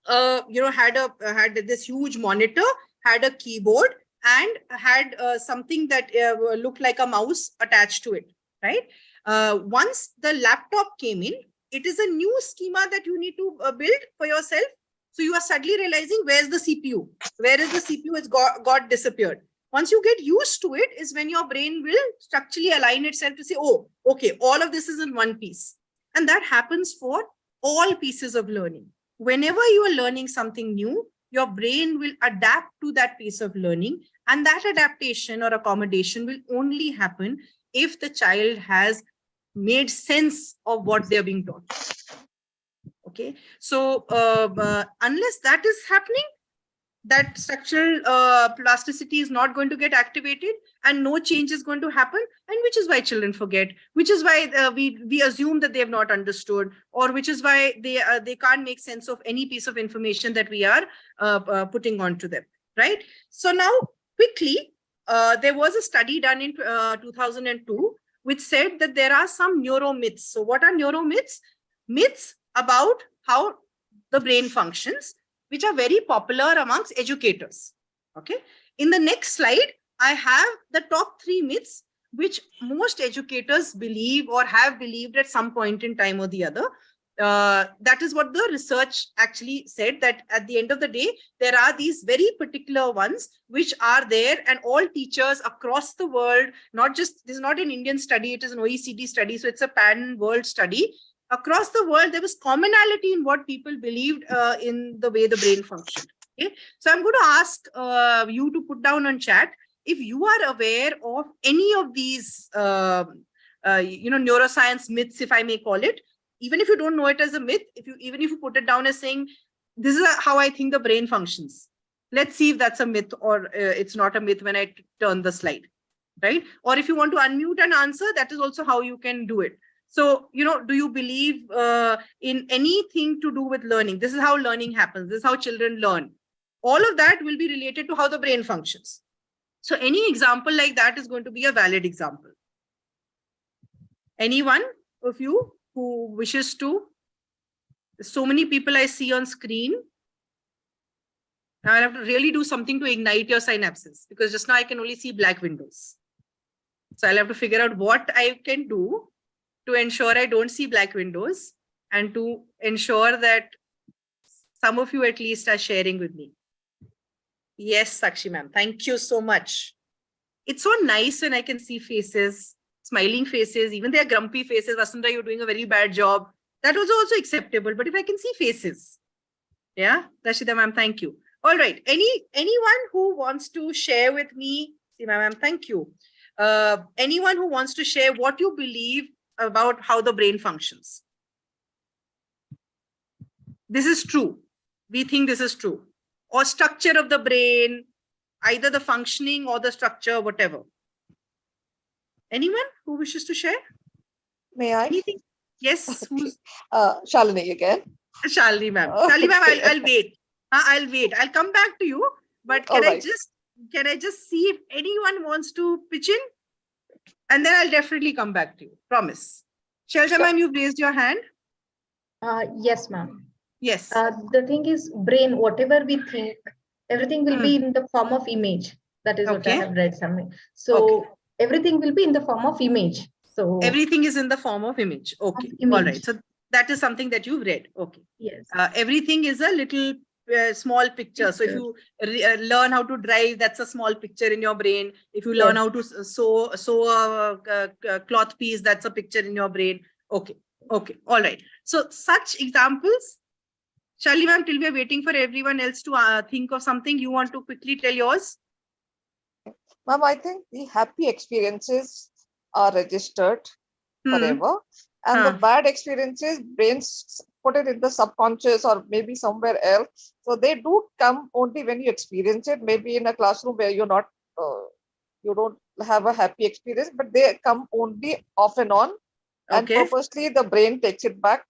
had this huge monitor, had a keyboard, and had something that looked like a mouse attached to it, right? Once the laptop came in, it is a new schema that you need to build for yourself. So you are suddenly realizing, where's the CPU? Where is the CPU? It's got disappeared. Once you get used to it is when your brain will structurally align itself to say, oh, okay, all of this is in one piece. And that happens for all pieces of learning. Whenever you are learning something new, your brain will adapt to that piece of learning. And that adaptation or accommodation will only happen if the child has made sense of what they're being taught. Okay, so unless that is happening, that structural plasticity is not going to get activated, and no change is going to happen, and which is why children forget, which is why we assume that they have not understood, or which is why they can't make sense of any piece of information that we are putting onto them, right? So now quickly, there was a study done in 2002 which said that there are some neuromyths. So what are neuromyths? Myths about how the brain functions, which are very popular amongst educators. Okay. In the next slide, I have the top 3 myths which most educators believe or have believed at some point in time or the other. That is what the research actually said, that at the end of the day, there are these very particular ones which are there, and all teachers across the world, this is not an Indian study, it is an OECD study, so it's a pan-world study. Across the world, there was commonality in what people believed in the way the brain functioned. Okay, so I'm going to ask you to put down on chat if you are aware of any of these, neuroscience myths, if I may call it. Even if you don't know it as a myth, even if you put it down as saying, this is how I think the brain functions. Let's see if that's a myth or it's not a myth when I turn the slide, right? Or if you want to unmute and answer, that is also how you can do it. So, do you believe in anything to do with learning? This is how learning happens. This is how children learn. All of that will be related to how the brain functions. So any example like that is going to be a valid example. Anyone of you who wishes to? So many people I see on screen. Now I'll have to really do something to ignite your synapses, because just now I can only see black windows. So I'll have to figure out what I can do to ensure I don't see black windows and to ensure that some of you at least are sharing with me. Yes, Sakshi ma'am, thank you so much. It's so nice when I can see faces, smiling faces, even their grumpy faces. Vasundhara, you're doing a very bad job. That was also acceptable, but if I can see faces. Yeah, Rashida ma'am, thank you. All right, anyone who wants to share with me, Seema ma'am, thank you. Anyone who wants to share what you believe about how the brain functions. This is true. We think this is true. Or structure of the brain, either the functioning or the structure, whatever. Anyone who wishes to share?
May I?
Anything? Yes.
Okay. Shalini again.
Shalini ma'am. Shalini ma'am, I'll wait. I'll wait. I'll come back to you. But can I just see if anyone wants to pitch in? And then I'll definitely come back to you. Promise. Shelja ma'am, you've raised your hand.
Yes, ma'am.
Yes.
The thing is, brain, whatever we think, everything will be in the form of image. That is what I have read somewhere. So everything will be in the form of image. So
everything is in the form of image. Okay. All right. So that is something that you've read. Okay.
Yes.
Everything is a little small picture. So if you learn how to drive, that's a small picture in your brain. If you learn how to sew a cloth piece, that's a picture in your brain. Okay. Okay. All right. So such examples. Shalini ma'am, till we are waiting for everyone else to think of something, you want to quickly tell yours?
Ma'am, I think the happy experiences are registered forever, and the bad experiences, brains put it in the subconscious or maybe somewhere else. So they do come only when you experience it, maybe in a classroom where you're not, you don't have a happy experience, but they come only off and on, and purposely the brain takes it back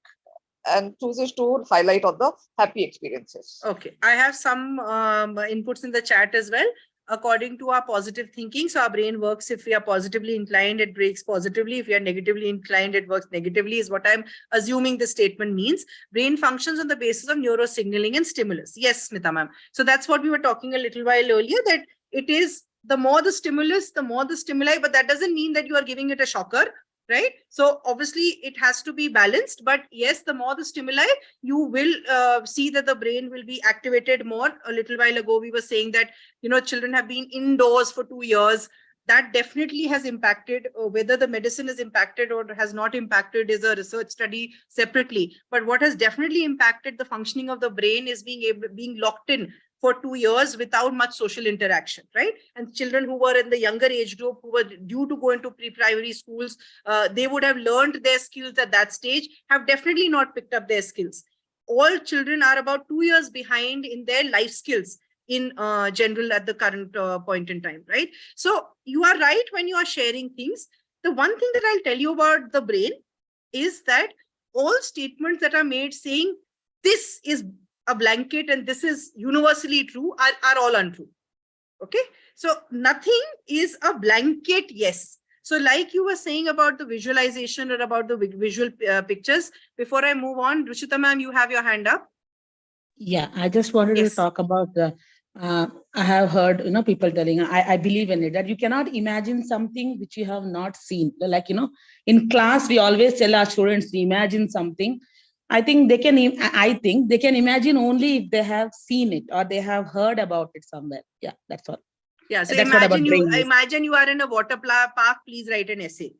and chooses to highlight on the happy experiences.
Okay, I have some inputs in the chat as well. According to our positive thinking, so our brain works. If we are positively inclined, it breaks positively. If we are negatively inclined, it works negatively, is what I'm assuming the statement means. Brain functions on the basis of neurosignaling and stimulus. Yes, Smita ma'am. So that's what we were talking a little while earlier, that it is the more the stimulus, the more the stimuli, but that doesn't mean that you are giving it a shocker. Right? So obviously it has to be balanced, but yes, the more the stimuli, you will see that the brain will be activated more. A little while ago, we were saying that, children have been indoors for 2 years. That definitely has impacted. Whether the medicine is impacted or has not impacted is a research study separately. But what has definitely impacted the functioning of the brain is being locked in for 2 years without much social interaction, right? And children who were in the younger age group, who were due to go into pre-primary schools, they would have learned their skills at that stage, have definitely not picked up their skills. All children are about 2 years behind in their life skills in general at the current point in time, right? So you are right when you are sharing things. The one thing that I'll tell you about the brain is that all statements that are made saying this is a blanket and this is universally true are all untrue. Okay, so nothing is a blanket yes. So like you were saying about the visualization or about the visual pictures, before I move on, Ruchita ma'am, you have your hand up.
Yeah, I just wanted to talk about the I have heard people telling, I believe in it, that you cannot imagine something which you have not seen. Like in class we always tell our students to imagine something. I think they can imagine only if they have seen it or they have heard about it somewhere. Yeah, that's all.
Yeah, so imagine you are in a water park, please write an essay.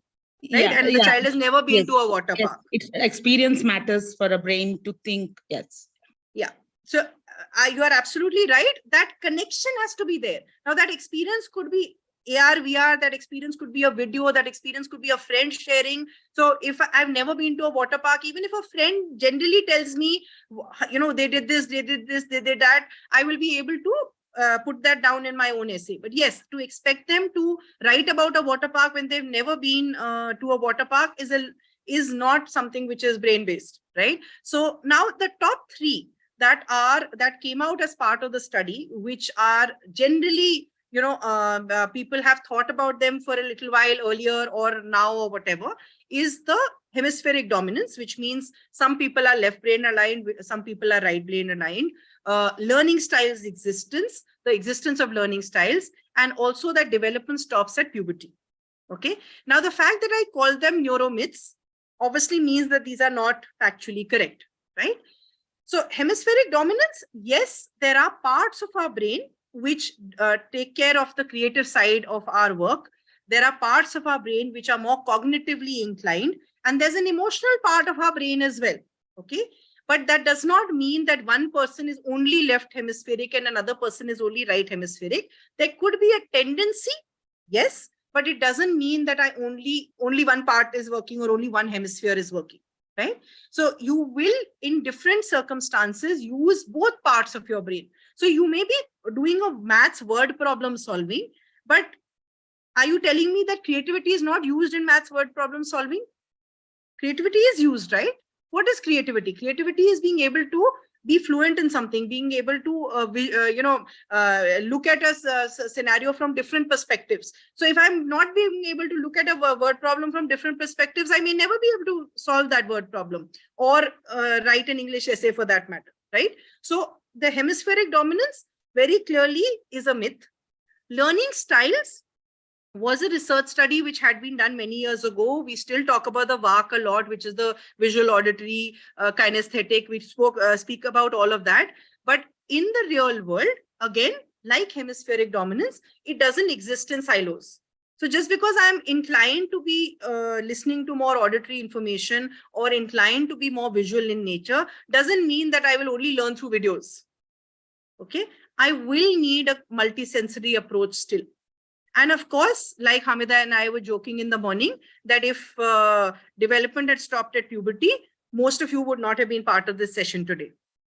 Right? Yeah, and the child has never been to a water park.
Experience matters for a brain to think. Yes.
Yeah. So you are absolutely right. That connection has to be there. Now that experience could be AR, VR, that experience could be a video, that experience could be a friend sharing. So if I've never been to a water park, even if a friend generally tells me, they did this, they did this, they did that, I will be able to put that down in my own essay. But yes, to expect them to write about a water park when they've never been to a water park is not something which is brain-based, right? So now the top 3 that came out as part of the study, which are generally, people have thought about them for a little while earlier or now or whatever, is the hemispheric dominance, which means some people are left brain aligned, some people are right brain aligned, learning styles existence, the existence of learning styles, and also that development stops at puberty. Okay. Now, the fact that I call them neuromyths obviously means that these are not factually correct, right? So hemispheric dominance, yes, there are parts of our brain which take care of the creative side of our work. There are parts of our brain which are more cognitively inclined, and there's an emotional part of our brain as well. Okay. But that does not mean that one person is only left hemispheric and another person is only right hemispheric. There could be a tendency, yes, but it doesn't mean that only one part is working or only one hemisphere is working, right? So you will, in different circumstances, use both parts of your brain. So you may be doing a maths word problem solving, but are you telling me that creativity is not used in maths word problem solving? Creativity is used, right? What is creativity? Creativity is being able to be fluent in something, being able to, look at a scenario from different perspectives. So if I'm not being able to look at a word problem from different perspectives, I may never be able to solve that word problem or write an English essay for that matter, right? So the hemispheric dominance very clearly is a myth. Learning styles was a research study which had been done many years ago. We still talk about the VARK a lot, which is the visual, auditory, kinesthetic. We speak about all of that. But in the real world, again, like hemispheric dominance, it doesn't exist in silos. So just because I'm inclined to be listening to more auditory information or inclined to be more visual in nature, doesn't mean that I will only learn through videos. Okay, I will need a multisensory approach still. And of course, like Hamida and I were joking in the morning, that if development had stopped at puberty, most of you would not have been part of this session today,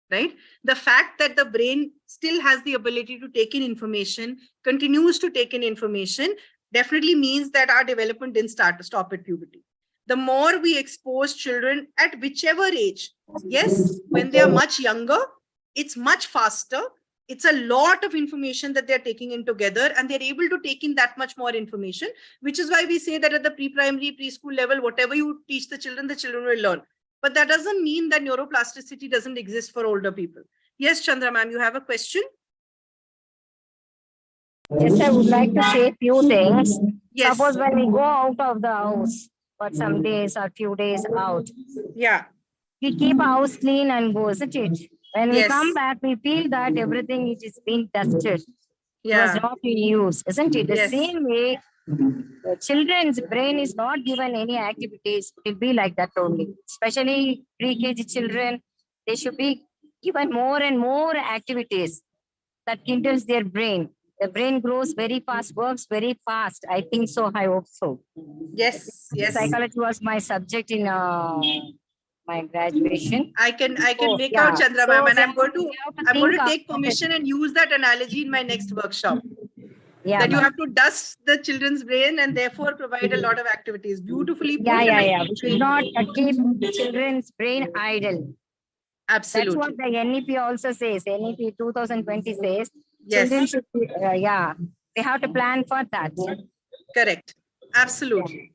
right? The fact that the brain still has the ability to take in information, continues to take in information, definitely means that our development didn't stop at puberty. The more we expose children at whichever age, yes, when they are much younger, it's much faster. It's a lot of information that they're taking in together, and they're able to take in that much more information, which is why we say that at the pre-primary, preschool level, whatever you teach the children will learn. But that doesn't mean that neuroplasticity doesn't exist for older people. Yes, Chandra ma'am, you have a question?
Yes, I would like to say a few things.
Yes.
Suppose when we go out of the house for some days or few days out,
yeah,
we keep our house clean and go, isn't it? When we
Yes.
come back, we feel that everything which is being dusted was not in use, isn't it? The
Yes.
same way, the children's brain is not given any activities. It will be like that only. Especially pre-KG children, they should be given more and more activities that kindles their brain. The brain grows very fast, works very fast. I think so. I hope so.
Yes, yes.
Psychology was my subject in my graduation.
I can make
yeah.
out Chandra
So
ma'am, and
then
I'm going to
think of
take permission and use that analogy in my next workshop.
Yeah,
that you have to dust the children's brain and therefore provide a lot of activities. Beautifully put.
Yeah. We should not keep children's brain idle.
Absolutely.
That's what the NEP also says. NEP 2020 says
Yes.
children should be, they have to plan for that.
Correct. Absolutely.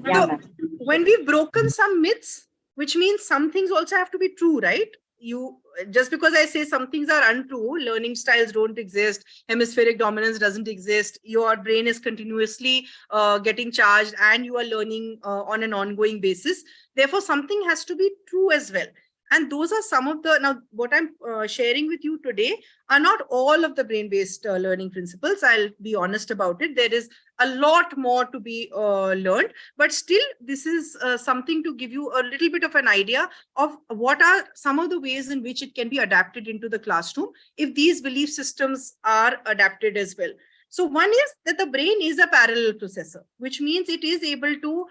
Yeah,
so when we've broken some myths, which means some things also have to be true, right? Just because I say some things are untrue, learning styles don't exist, hemispheric dominance doesn't exist, your brain is continuously getting charged and you are learning on an ongoing basis. Therefore, something has to be true as well. And those are some of the, now what I'm sharing with you today are not all of the brain-based learning principles. I'll be honest about it. There is a lot more to be learned, but still this is something to give you a little bit of an idea of what are some of the ways in which it can be adapted into the classroom if these belief systems are adapted as well. So one is that the brain is a parallel processor, which means it is able to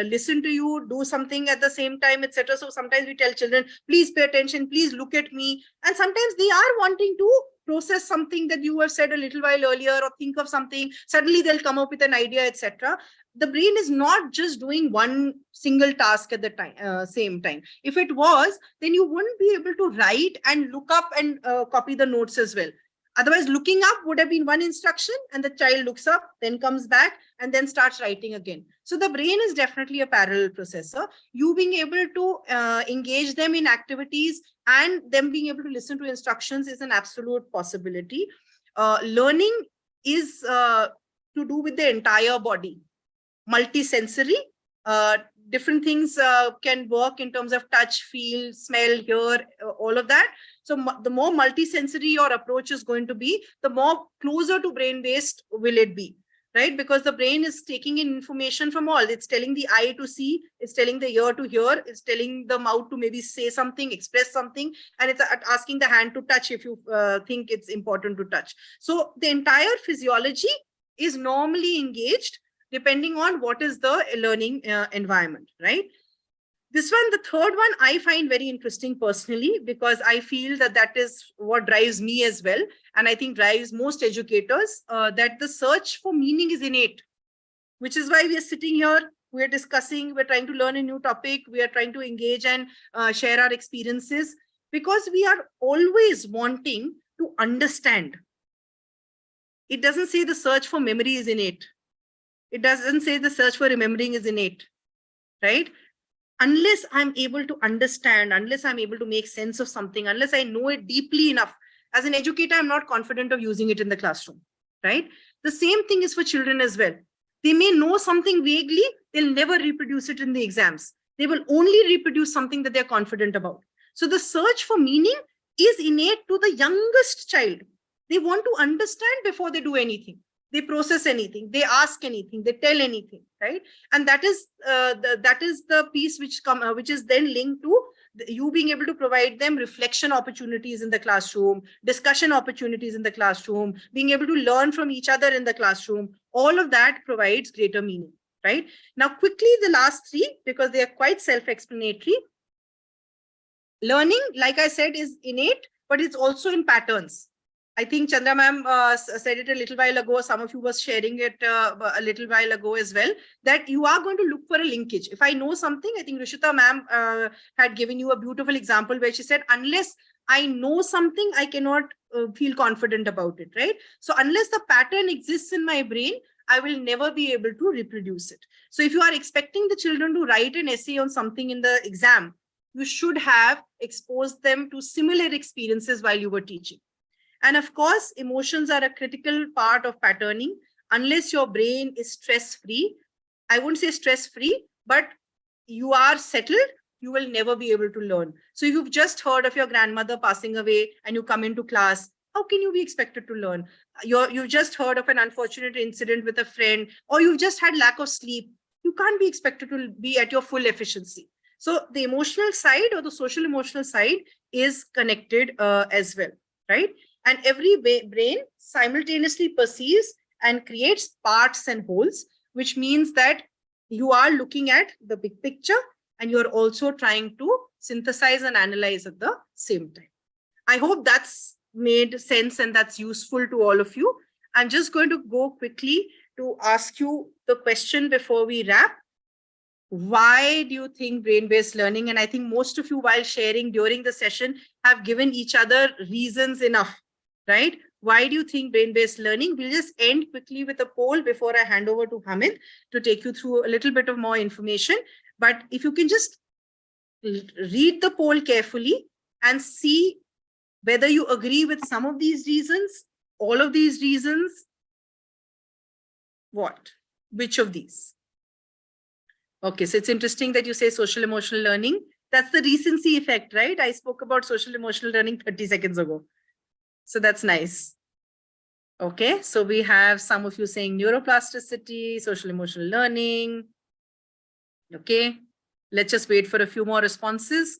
listen to you, do something at the same time, etc. So sometimes we tell children, please pay attention, please look at me. And sometimes they are wanting to process something that you have said a little while earlier, or think of something, suddenly they'll come up with an idea, etc. The brain is not just doing one single task at the same time. If it was, then you wouldn't be able to write and look up and copy the notes as well. Otherwise, looking up would have been one instruction, and the child looks up, then comes back, and then starts writing again. So the brain is definitely a parallel processor. You being able to engage them in activities and them being able to listen to instructions is an absolute possibility. Learning is to do with the entire body, multisensory. Different things can work in terms of touch, feel, smell, hear, all of that. So the more multisensory your approach is going to be, the more closer to brain-based will it be, right? Because the brain is taking in information from all. It's telling the eye to see, it's telling the ear to hear, it's telling the mouth to maybe say something, express something, and it's asking the hand to touch if you think it's important to touch. So the entire physiology is normally engaged depending on what is the learning environment, right? This one, the third one, I find very interesting personally, because I feel that that is what drives me as well. And I think drives most educators, that the search for meaning is innate, which is why we are sitting here, we're discussing, we're trying to learn a new topic, we are trying to engage and share our experiences, because we are always wanting to understand. It doesn't say the search for memory is innate. It doesn't say the search for remembering is innate, right? Unless I'm able to understand, unless I'm able to make sense of something, unless I know it deeply enough, as an educator, I'm not confident of using it in the classroom, right? The same thing is for children as well. They may know something vaguely, they'll never reproduce it in the exams. They will only reproduce something that they're confident about. So the search for meaning is innate to the youngest child. They want to understand before they do anything. They process anything, they ask anything, they tell anything, right? And that is the piece which is then linked to you being able to provide them reflection opportunities in the classroom, discussion opportunities in the classroom, being able to learn from each other in the classroom. All of that provides greater meaning, right? Now, quickly, the last three, because they are quite self-explanatory. Learning, like I said, is innate, but it's also in patterns. I think Chandra ma'am said it a little while ago. Some of you was sharing it a little while ago as well, that you are going to look for a linkage. If I know something, I think Rishita ma'am had given you a beautiful example where she said, unless I know something, I cannot feel confident about it, right? So unless the pattern exists in my brain, I will never be able to reproduce it. So if you are expecting the children to write an essay on something in the exam, you should have exposed them to similar experiences while you were teaching. And of course, emotions are a critical part of patterning. Unless your brain is stress-free, I wouldn't say stress-free, but you are settled, you will never be able to learn. So if you've just heard of your grandmother passing away and you come into class, how can you be expected to learn? You've just heard of an unfortunate incident with a friend, or you've just had lack of sleep. You can't be expected to be at your full efficiency. So the emotional side or the social emotional side is connected as well, right? And every brain simultaneously perceives and creates parts and wholes, which means that you are looking at the big picture and you're also trying to synthesize and analyze at the same time. I hope that's made sense and that's useful to all of you. I'm just going to go quickly to ask you the question before we wrap. Why do you think brain-based learning? And I think most of you, while sharing during the session, have given each other reasons enough. Right? Why do you think brain-based learning? We'll just end quickly with a poll before I hand over to Hamid to take you through a little bit of more information. But if you can just read the poll carefully and see whether you agree with some of these reasons, all of these reasons, what? Which of these? Okay, so it's interesting that you say social emotional learning. That's the recency effect, right? I spoke about social emotional learning 30 seconds ago. So that's nice. Okay, so we have some of you saying neuroplasticity, social emotional learning. Okay, let's just wait for a few more responses.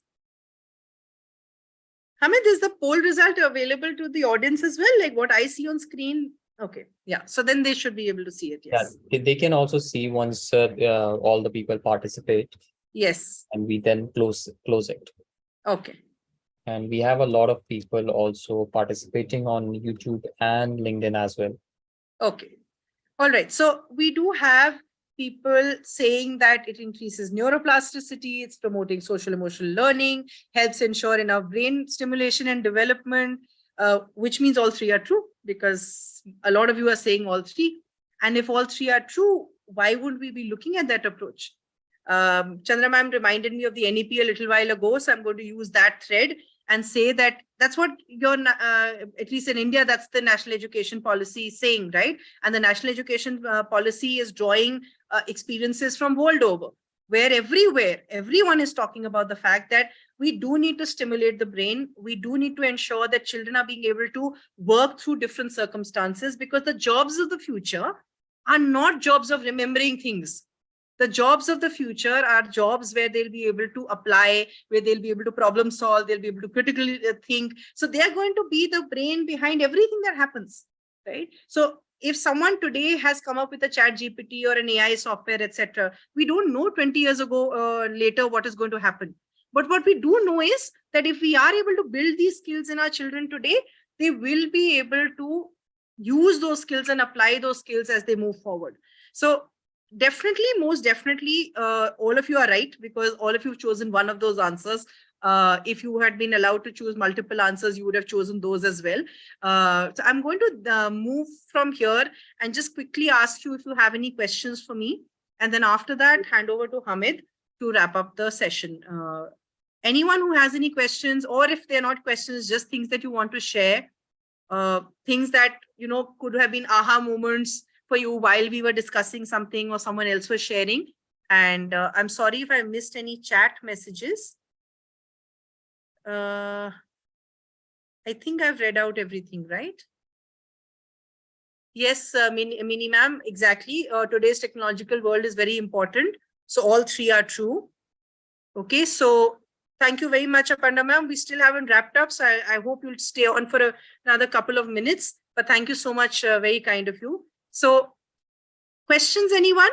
Hamid, is the poll result available to the audience as well? Like what I see on screen? Okay, yeah. So then they should be able to see it. Yes.
Yeah, they can also see once all the people participate.
Yes.
And we then close it.
Okay.
And we have a lot of people also participating on YouTube and LinkedIn as well.
Okay. All right. So we do have people saying that it increases neuroplasticity, it's promoting social emotional learning, helps ensure enough brain stimulation and development, which means all three are true, because a lot of you are saying all three. And if all three are true, why would we be looking at that approach? Chandra ma'am reminded me of the NEP a little while ago, so I'm going to use that thread and say that that's what your, at least in India, that's the national education policy saying, right? And the national education policy is drawing experiences from world over, where everywhere, everyone is talking about the fact that we do need to stimulate the brain. We do need to ensure that children are being able to work through different circumstances, because the jobs of the future are not jobs of remembering things. The jobs of the future are jobs where they'll be able to apply, where they'll be able to problem solve, they'll be able to critically think. So they are going to be the brain behind everything that happens, right? So if someone today has come up with a chat GPT or an AI software, etc., we don't know 20 years ago, later what is going to happen. But what we do know is that if we are able to build these skills in our children today, they will be able to use those skills and apply those skills as they move forward. So definitely, most definitely, all of you are right, because all of you have chosen one of those answers. If you had been allowed to choose multiple answers, you would have chosen those as well. So I'm going to move from here and just quickly ask you if you have any questions for me. And then after that, hand over to Hamid to wrap up the session. Anyone who has any questions, or if they're not questions, just things that you want to share, things that, you know, could have been aha moments for you while we were discussing something or someone else was sharing. And I'm sorry if I missed any chat messages. I think I've read out everything, right? Yes, Mini ma'am, exactly. Today's technological world is very important. So all three are true. Okay, so thank you very much, Apanda ma'am. We still haven't wrapped up, so I hope you'll stay on for another couple of minutes. But thank you so much, very kind of you. So questions, anyone?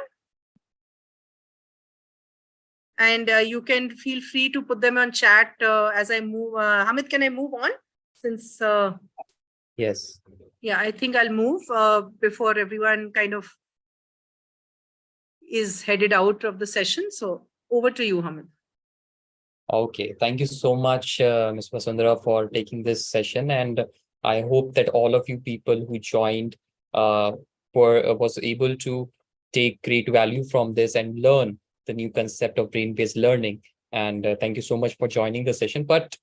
And you can feel free to put them on chat as I move. Hamid, can I move on? Since
yes.
Yeah, I think I'll move before everyone kind of is headed out of the session. So over to you, Hamid.
Okay, thank you so much, Ms. Vasundhara, for taking this session. And I hope that all of you people who joined was able to take great value from this and learn the new concept of brain-based learning. And thank you so much for joining the session. But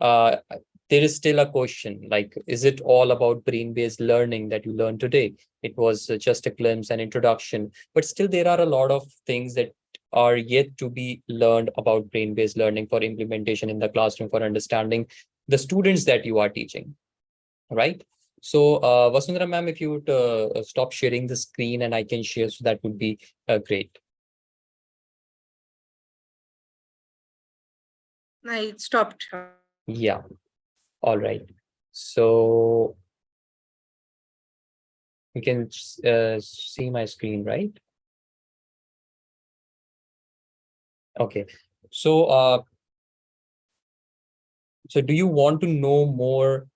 there is still a question, like, is it all about brain-based learning that you learned today? It was just a glimpse, an introduction, but still there are a lot of things that are yet to be learned about brain-based learning for implementation in the classroom, for understanding the students that you are teaching, right? So Vasundhara ma'am, if you would stop sharing the screen and I can share, so that would be great.
I stopped.
Yeah. All right. So you can see my screen, right? Okay. So so do you want to know more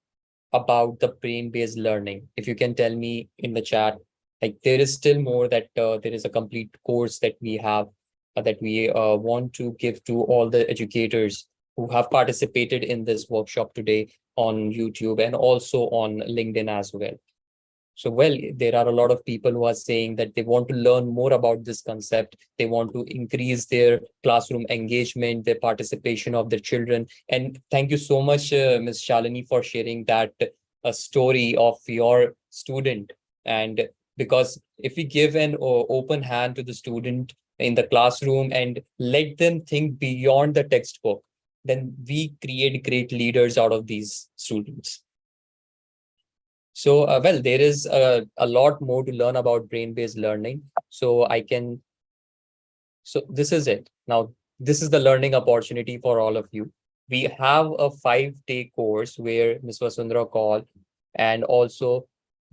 about the brain-based learning? If you can tell me in the chat, like there is still more, that there is a complete course that we have that we want to give to all the educators who have participated in this workshop today on YouTube and also on LinkedIn as well. So, well, there are a lot of people who are saying that they want to learn more about this concept. They want to increase their classroom engagement, their participation of their children. And thank you so much, Ms. Shalini, for sharing that story of your student. And because if we give an open hand to the student, in the classroom and let them think beyond the textbook, then we create great leaders out of these students. So, well, there is a lot more to learn about brain-based learning. So this is it. Now, this is the learning opportunity for all of you. We have a 5-day course where Ms. Vasundhara called, and also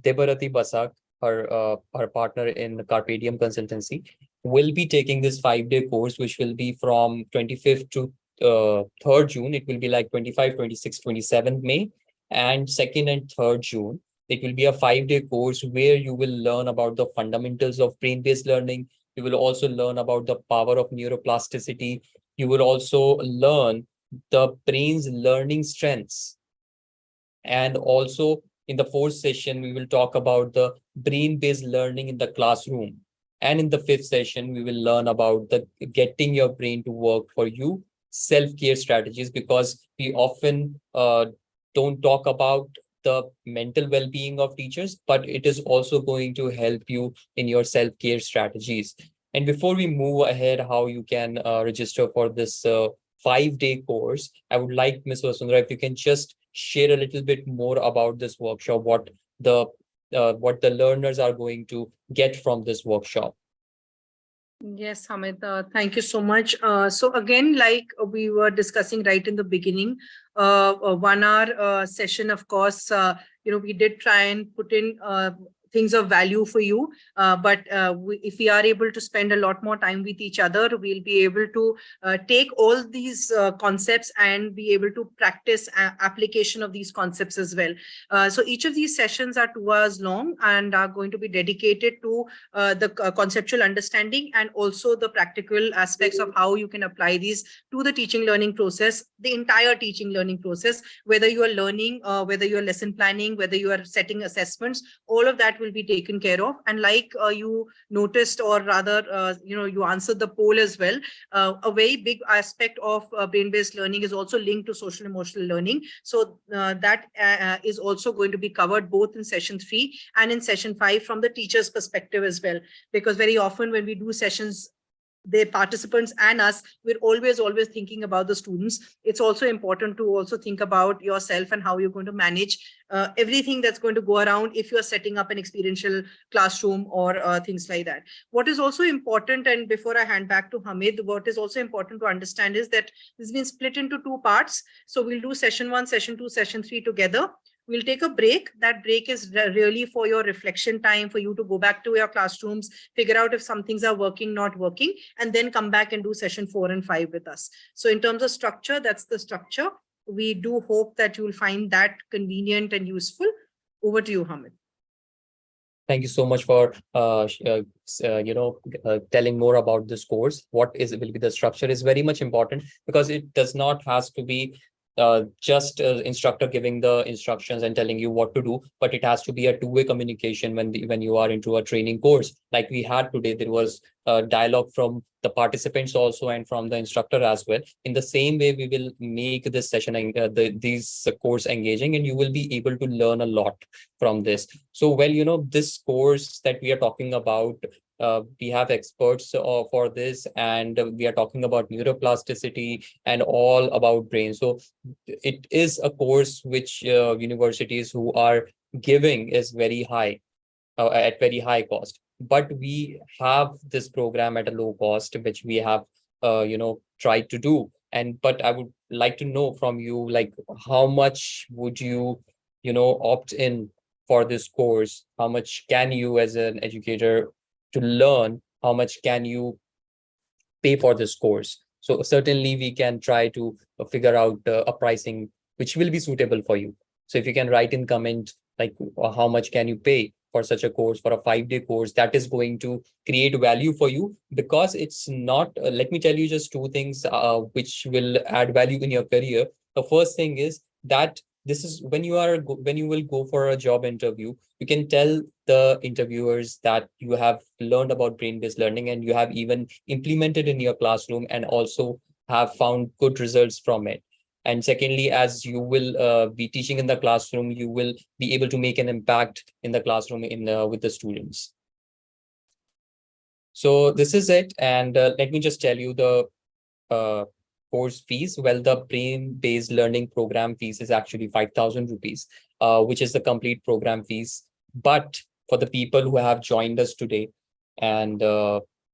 Debarati Basak, her partner in the Carpe Diem Consultancy, will be taking this 5-day course, which will be from 25th to 3rd June. It will be like 25, 26, 27 May, and 2nd and 3rd June. It will be a 5-day course where you will learn about the fundamentals of brain-based learning. You will also learn about the power of neuroplasticity. You will also learn the brain's learning strengths. And also in the 4th session, we will talk about the brain-based learning in the classroom. And in the 5th session, we will learn about the getting your brain to work for you, self-care strategies, because we often don't talk about the mental well-being of teachers, but it is also going to help you in your self-care strategies. And before we move ahead, how you can register for this 5-day course, I would like Ms. Vasundhara, if you can just share a little bit more about this workshop, what the learners are going to get from this workshop.
Yes, Hamid, thank you so much. So again, like we were discussing right in the beginning, 1 hour session, of course, we did try and put in things of value for you. But if we are able to spend a lot more time with each other, we'll be able to take all these concepts and be able to practice application of these concepts as well. So each of these sessions are 2 hours long and are going to be dedicated to the conceptual understanding and also the practical aspects of how you can apply these to the teaching learning process, the entire teaching learning process, whether you are learning, whether you are lesson planning, whether you are setting assessments, all of that will be taken care of. And like you noticed, or rather, you answered the poll as well, a very big aspect of brain-based learning is also linked to social emotional learning. So that is also going to be covered both in session 3 and in session 5 from the teacher's perspective as well. Because very often when we do sessions, the participants and us, we're always thinking about the students. It's also important to also think about yourself and how you're going to manage everything that's going to go around if you're setting up an experiential classroom or things like that. What is also important, and before I hand back to Hamid, what is also important to understand is that this has been split into 2 parts. So we'll do session 1, session 2, session 3 together. We'll take a break. That break is really for your reflection time, for you to go back to your classrooms, figure out if some things are working, not working, and then come back and do session 4 and 5 with us. So in terms of structure, that's the structure. We do hope that you will find that convenient and useful. Over to you, Hamid.
Thank you so much for telling more about this course. What will be the structure is very much important, because it does not has to be just instructor giving the instructions and telling you what to do, but it has to be a two-way communication when you are into a training course. Like we had today, there was a dialogue from the participants also and from the instructor as well. In the same way, we will make this session and these course engaging, and you will be able to learn a lot from this. So, well, this course that we are talking about, we have experts for this, and we are talking about neuroplasticity and all about brain. So it is a course which universities who are giving is very high, at very high cost. But we have this program at a low cost, which we have, tried to do. But I would like to know from you, like, how much would you, opt in for this course? How much can you, as an educator, to learn? How much can you pay for this course? So certainly we can try to figure out a pricing which will be suitable for you. So if you can write in comment, like, how much can you pay for such a course, for a 5-day course that is going to create value for you, because it's not, let me tell you just 2 things which will add value in your career. The first thing is that this is when you will go for a job interview, you can tell the interviewers that you have learned about brain-based learning and you have even implemented in your classroom and also have found good results from it. And secondly, as you will be teaching in the classroom, you will be able to make an impact in the classroom with the students. So this is it. And let me just tell you the course fees. Well, the brain-based learning program fees is actually 5,000 rupees, which is the complete program fees. But for the people who have joined us today, and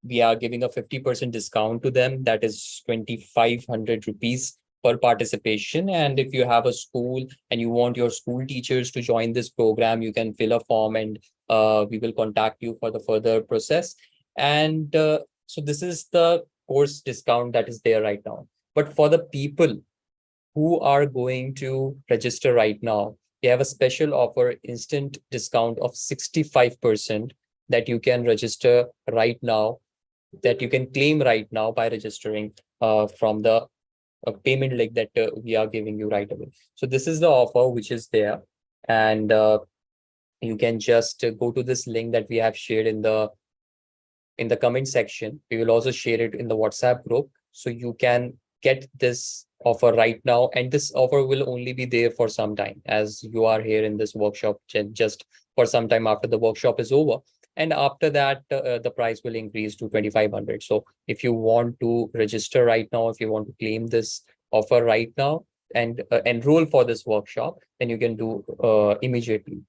we are giving a 50% discount to them, that is 2,500 rupees per participation. And if you have a school and you want your school teachers to join this program, you can fill a form and we will contact you for the further process. And so this is the course discount that is there right now. But for the people who are going to register right now, they have a special offer, instant discount of 65% that you can register right now, that you can claim right now by registering from the payment link that we are giving you right away. So this is the offer which is there. And you can just go to this link that we have shared in the comment section. We will also share it in the WhatsApp group. So you can get this offer right now. And this offer will only be there for some time, as you are here in this workshop just for some time after the workshop is over. And after that, the price will increase to 2,500. So if you want to register right now, if you want to claim this offer right now and enroll for this workshop, then you can do immediately.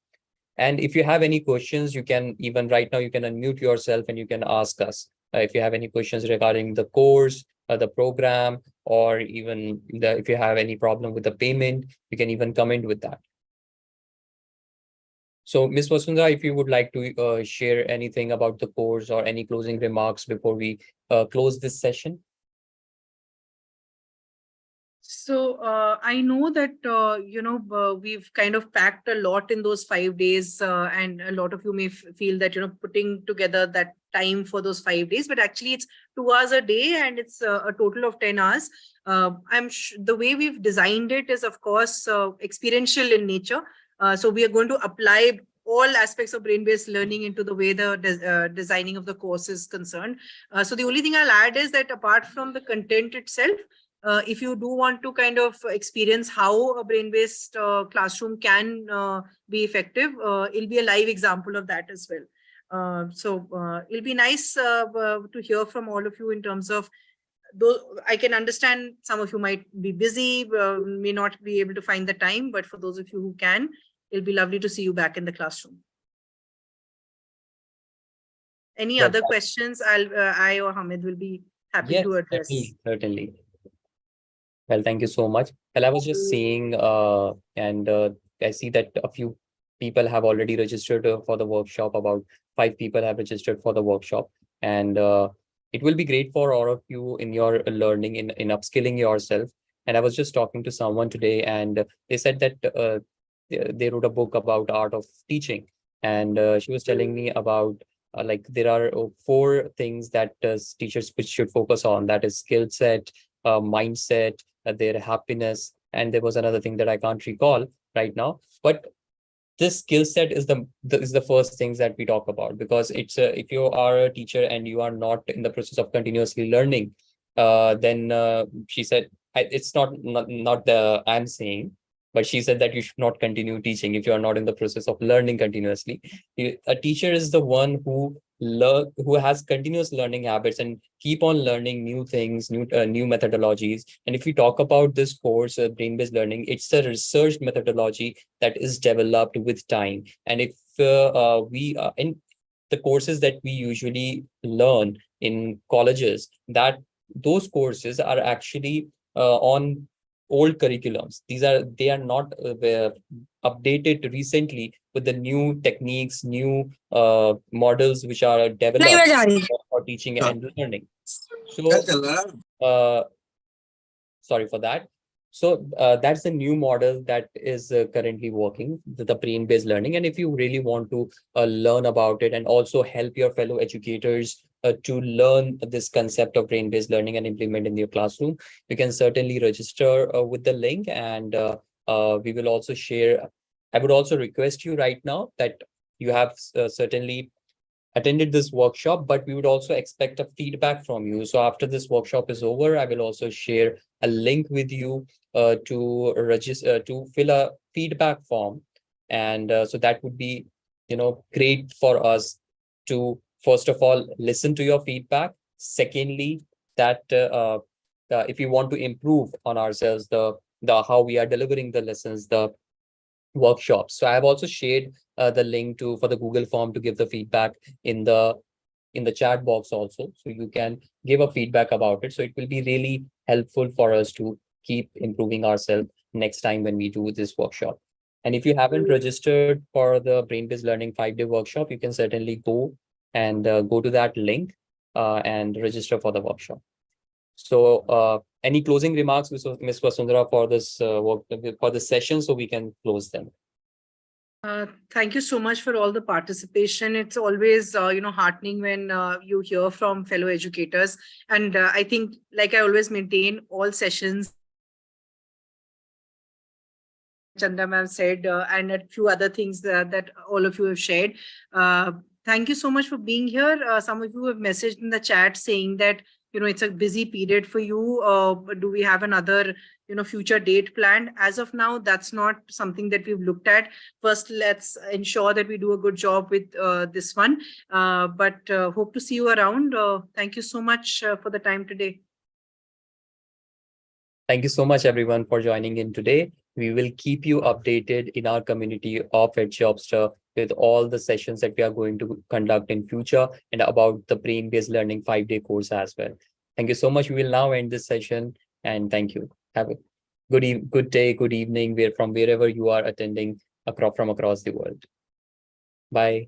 And if you have any questions, you can even right now, you can unmute yourself and you can ask us if you have any questions regarding the course, the program, or even if you have any problem with the payment, you can even comment with that. So Ms. Vasundhara, if you would like to share anything about the course or any closing remarks before we close this session.
So I know that, we've kind of packed a lot in those 5 days, and a lot of you may feel that, putting together that time for those 5 days, but actually it's 2 hours a day and it's a total of 10 hours. The way we've designed it is, of course, experiential in nature. So we are going to apply all aspects of brain-based learning into the way the designing of the course is concerned. So the only thing I'll add is that apart from the content itself, if you do want to kind of experience how a brain-based classroom can be effective, it'll be a live example of that as well. So it'll be nice to hear from all of you in terms of, though I can understand some of you might be busy, may not be able to find the time, but for those of you who can, it'll be lovely to see you back in the classroom. Any other questions? I or Hamid will be happy to address.
Certainly. Well, thank you so much. Well, I was just saying, and I see that a few people have already registered for the workshop. About 5 people have registered for the workshop. And it will be great for all of you in your learning, in upskilling yourself. And I was just talking to someone today, and they said that they wrote a book about art of teaching. And she was telling me about like there are 4 things that teachers which should focus on. That is skill set, mindset, their happiness, and there was another thing that I can't recall right now. But this skill set is the first things that we talk about, because it's if you are a teacher and you are not in the process of continuously learning, then she said, it's not the I'm saying, but she said that you should not continue teaching if you are not in the process of learning continuously. A teacher is the one who has continuous learning habits and keep on learning new things, new methodologies. And if we talk about this course, brain-based learning, it's a research methodology that is developed with time. And if we in the courses that we usually learn in colleges, that those courses are actually on old curriculums. They are not updated recently with the new techniques, new models which are developed for teaching and learning. So sorry for that. So that's the new model that is currently working, the brain-based learning. And if you really want to learn about it and also help your fellow educators to learn this concept of brain-based learning and implement in your classroom, you can certainly register with the link. And we will also share. I would also request you right now that you have certainly attended this workshop, but we would also expect a feedback from you. So after this workshop is over, I will also share a link with you to register, to fill a feedback form. And so that would be, great for us to first of all, listen to your feedback. Secondly, that if you want to improve on ourselves, the how we are delivering the lessons, the workshops. So I have also shared the link for the Google form to give the feedback in the chat box also. So you can give a feedback about it. So it will be really helpful for us to keep improving ourselves next time when we do this workshop. And if you haven't registered for the Brain-Based Learning 5-day workshop, you can certainly go and go to that link and register for the workshop. So any closing remarks, Ms. Vasundhara, for this work, for this session, so we can close them?
Thank you so much for all the participation. It's always, heartening when you hear from fellow educators. And I think, like I always maintain, all sessions, Chanda ma'am said, and a few other things that all of you have shared. Thank you so much for being here. Some of you have messaged in the chat saying that, it's a busy period for you. Do we have another, future date planned? As of now, that's not something that we've looked at. First, let's ensure that we do a good job with this one. But hope to see you around. Thank you so much for the time today.
Thank you so much, everyone, for joining in today. We will keep you updated in our community of Edjobster with all the sessions that we are going to conduct in future and about the Brain-Based Learning 5-day course as well. Thank you so much. We will now end this session, and thank you. Have a good day, good evening, from wherever you are attending from across the world. Bye.